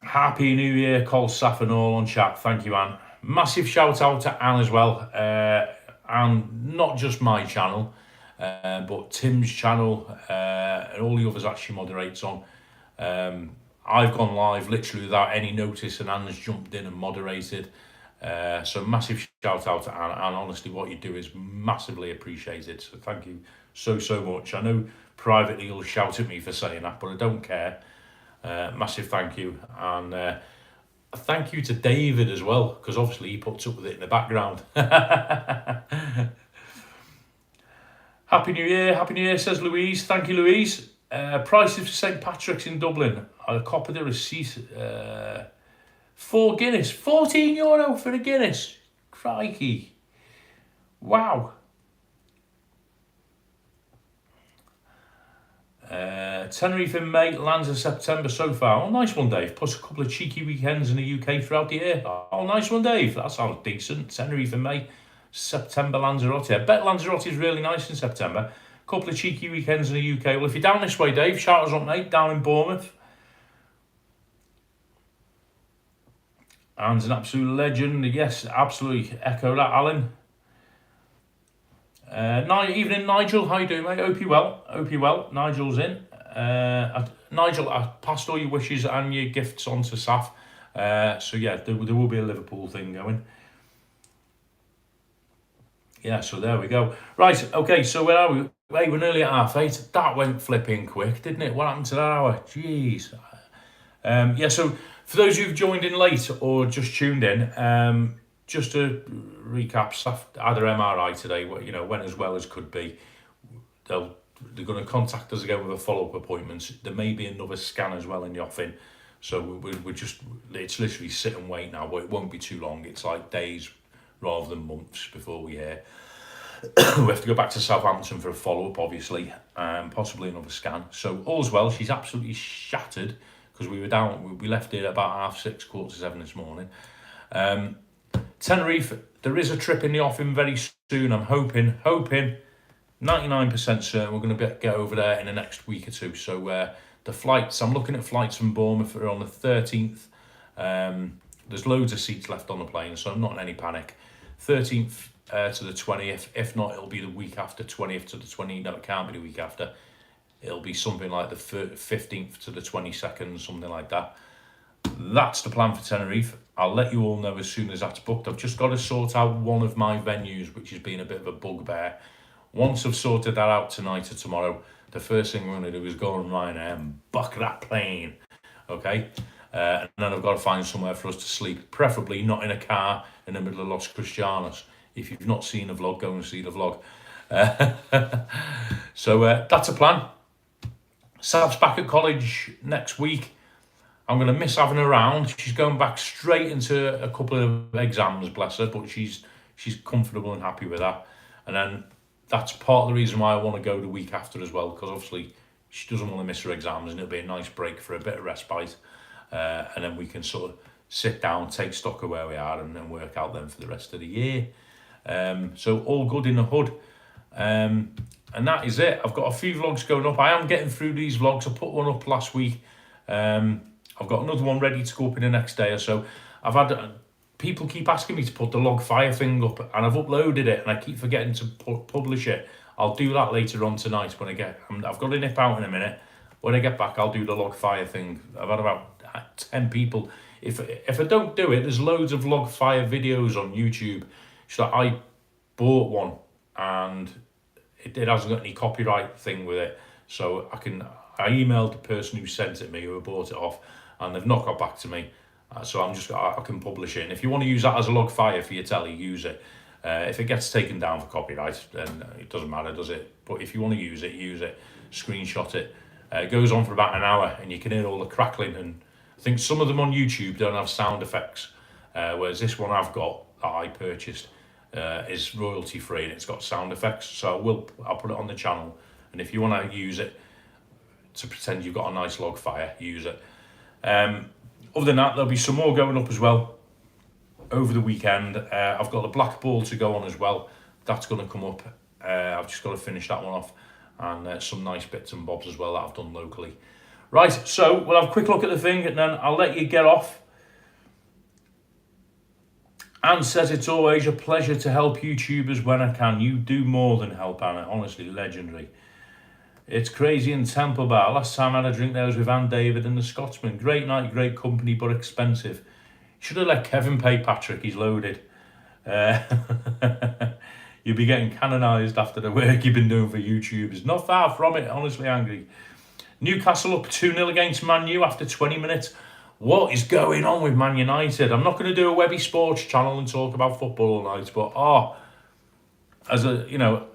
Speaker 1: Happy New Year, Col Safanol on chat. Thank you, Anne. Massive shout out to Anne as well. And not just my channel, but Tim's channel and all the others that she moderates on. I've gone live literally without any notice, and Anne's jumped in and moderated. So massive shout out to Anne, and honestly what you do is massively appreciated, so thank you so much. I know privately you'll shout at me for saying that, but I don't care. Massive thank you, and a thank you to David as well, because obviously he puts up with it in the background. Happy New Year, says Louise. Thank you, Louise. Prices for St Patrick's in Dublin. I copied the receipt. 4 Guinness, €14 for a Guinness. Crikey. Wow. Tenerife in May, lands in September so far. Oh, nice one, Dave. Plus a couple of cheeky weekends in the UK throughout the year. Oh, nice one, Dave. That sounds decent. Tenerife in May, September, Lanzarote. I bet Lanzarote is really nice in September. A couple of cheeky weekends in the UK. Well, if you're down this way, Dave, shout us up, mate, down in Bournemouth. Anne's an absolute legend. Yes, absolutely. Echo that, Alan. Evening, Nigel. How you doing, mate? Hope you well. Nigel's in. Nigel, I passed all your wishes and your gifts on to Saf. So yeah, there will be a Liverpool thing going. Yeah, so there we go. Right, okay, so where are we? Hey, we're nearly at 8:30. That went flipping quick, didn't it? What happened to that hour? Jeez. Yeah, so for those who've joined in late or just tuned in, just to recap, Saf had her MRI today, went as well as could be. They're going to contact us again with a follow-up appointment. There may be another scan as well in the offing. So we're just, it's literally sit and wait now, but it won't be too long. It's like days rather than months before we hear. We have to go back to Southampton for a follow-up, obviously, possibly another scan. So all's well. She's absolutely shattered because we left here at about 6:30, 7:15 this morning. Tenerife, there is a trip in the offing very soon. I'm hoping, 99% certain we're going to get over there in the next week or two. So the flights, I'm looking at flights from Bournemouth are on the 13th. There's loads of seats left on the plane, so I'm not in any panic. 13th to the 20th. If not, it'll be the week after, 20th to the 20th. No, it can't be the week after. It'll be something like the 15th to the 22nd, something like that. That's the plan for Tenerife. I'll let you all know as soon as that's booked. I've just got to sort out one of my venues, which has been a bit of a bugbear. Once I've sorted that out tonight or tomorrow, the first thing we're going to do is go on Ryanair and book that plane. Okay? And then I've got to find somewhere for us to sleep, preferably not in a car in the middle of Los Cristianos. If you've not seen the vlog, go and see the vlog. So that's a plan. Sav's back at college next week. I'm going to miss having her around. She's going back straight into a couple of exams, bless her, but she's comfortable and happy with that. And then that's part of the reason why I want to go the week after as well, because obviously she doesn't want to miss her exams, and it'll be a nice break for a bit of respite. And then we can sort of sit down, take stock of where we are, and then work out then for the rest of the year. So all good in the hood. And that is it. I've got a few vlogs going up. I am getting through these vlogs. I put one up last week. I've got another one ready to go up in the next day or so. I've had people keep asking me to put the log fire thing up, and I've uploaded it, and I keep forgetting to publish it. I'll do that later on tonight when I've got to nip out in a minute. When I get back, I'll do the log fire thing. I've had about 10 people. If I don't do it, there's loads of log fire videos on YouTube. So I bought one, and it hasn't got any copyright thing with it. So I emailed the person who sent it me, who bought it off, and they've not got back to me. So I can publish it. And if you want to use that as a log fire for your telly, use it. If it gets taken down for copyright, then it doesn't matter, does it? But if you want to use it, use it. screenshot it. It goes on for about an hour, and you can hear all the crackling. And I think some of them on YouTube don't have sound effects, whereas this one I've got that I purchased is royalty free and it's got sound effects. So I'll put it on the channel, and if you want to use it to pretend you've got a nice log fire, use it. Other than that, there'll be some more going up as well over the weekend. I've got the black ball to go on as well. That's going to come up. I've just got to finish that one off, and some nice bits and bobs as well that I've done locally. Right, so we'll have a quick look at the thing, and then I'll let you get off. Anne says it's always a pleasure to help YouTubers when I can. You do more than help, Anna. Honestly, legendary. It's crazy in Temple Bar. Last time I had a drink there was with Anne David and the Scotsman. Great night, great company, but expensive. Should have let Kevin pay Patrick. He's loaded. You'll be getting canonised after the work you've been doing for YouTubers. Not far from it, honestly, Angry. Newcastle up 2-0 against Man U after 20 minutes. What is going on with Man United? I'm not going to do a Webby Sports channel and talk about football all night, but as a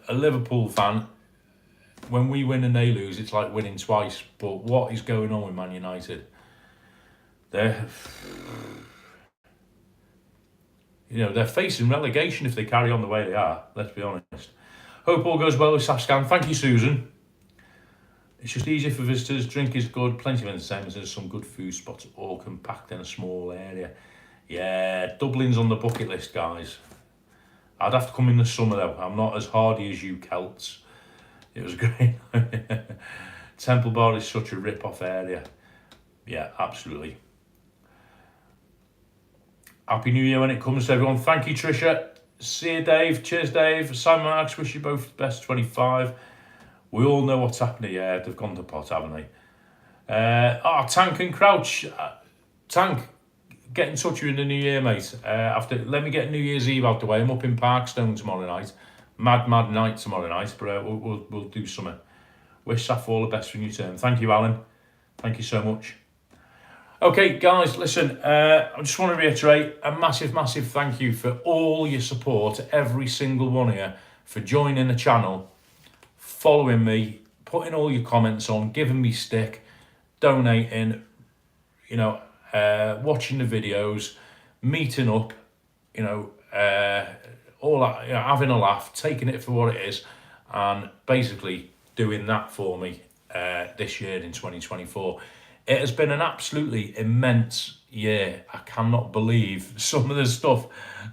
Speaker 1: Liverpool fan, when we win and they lose, it's like winning twice. But what is going on with Man United? They're facing relegation if they carry on the way they are. Let's be honest. Hope all goes well with Safscan. Thank you, Susan. It's just easy for visitors. Drink is good. Plenty of entertainment. There's some good food spots, all compact in a small area. Yeah, Dublin's on the bucket list, guys. I'd have to come in the summer though. I'm not as hardy as you Celts. It was great. Temple Bar is such a rip-off area. Yeah, absolutely. Happy New Year when it comes to everyone. Thank you, Trisha. See you, Dave. Cheers, Dave. Simon Marks, wish you both the best 25. We all know what's happening. Yeah, they've gone to pot, haven't they? Tank and Crouch. Tank, get in touch with you in the new year, mate. Let me get New Year's Eve out the way. I'm up in Parkstone tomorrow night. Mad night tomorrow night, but we'll do something. Wish Saf all the best for new term. Thank you, Alan. Thank you so much. Okay, guys, listen, I just want to reiterate a massive, massive thank you for all your support, every single one of you, for joining the channel, following me, putting all your comments on, giving me stick, donating, watching the videos, meeting up, all that, having a laugh, taking it for what it is, and basically doing that for me this year in 2024. It has been an absolutely immense year. I cannot believe some of the stuff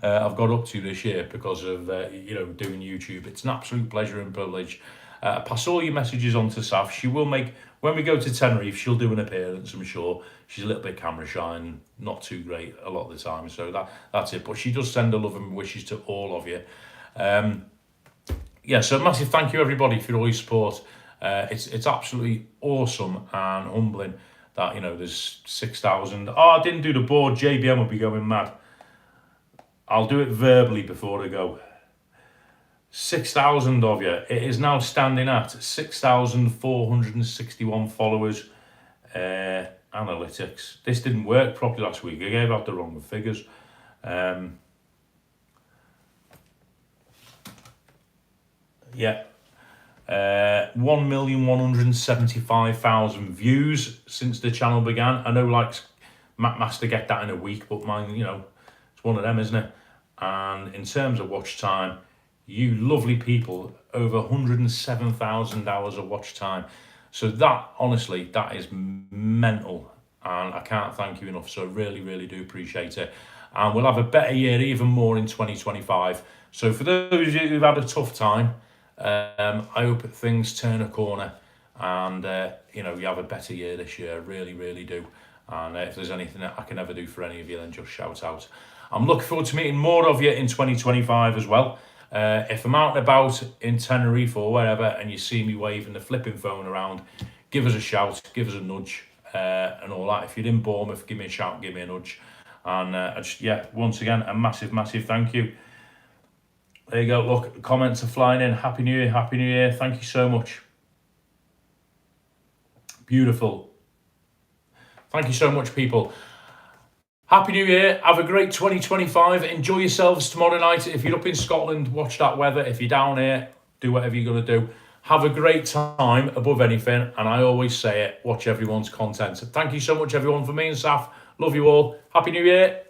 Speaker 1: I've got up to this year because of doing YouTube. It's an absolute pleasure and privilege. Pass all your messages on to Saf. She will make, when we go to Tenerife, she'll do an appearance, I'm sure. She's a little bit camera shy and not too great a lot of the time, so that's it. But she does send her love and wishes to all of you. So massive thank you everybody for all your support. It's absolutely awesome and humbling that there's 6,000. I didn't do the board. JBM will be going mad. I'll do it verbally before I go. 6,000 of you. It is now standing at 6,461 followers. Analytics. This didn't work properly last week. I gave out the wrong figures. 1,175,000 views since the channel began. I know Matt Master get that in a week, but mine, it's one of them, isn't it? And in terms of watch time, you lovely people, over 107,000 hours of watch time. So that, honestly, that is mental. And I can't thank you enough. So I really, really do appreciate it. And we'll have a better year, even more in 2025. So for those of you who've had a tough time, I hope things turn a corner and you have a better year this year. I really, really do. And if there's anything that I can ever do for any of you, then just shout out. I'm looking forward to meeting more of you in 2025 as well. If I'm out and about in Tenerife or wherever and you see me waving the flipping phone around, give us a shout, give us a nudge and all that. If you're in Bournemouth, give me a shout, give me a nudge. And once again, a massive, massive thank you. There you go. Look, comments are flying in. Happy New Year. Happy New Year. Thank you so much. Beautiful. Thank you so much, people. Happy New Year. Have a great 2025. Enjoy yourselves tomorrow night. If you're up in Scotland, watch that weather. If you're down here, do whatever you're going to do. Have a great time above anything. And I always say it, watch everyone's content. So thank you so much, everyone, for me and Saf. Love you all. Happy New Year.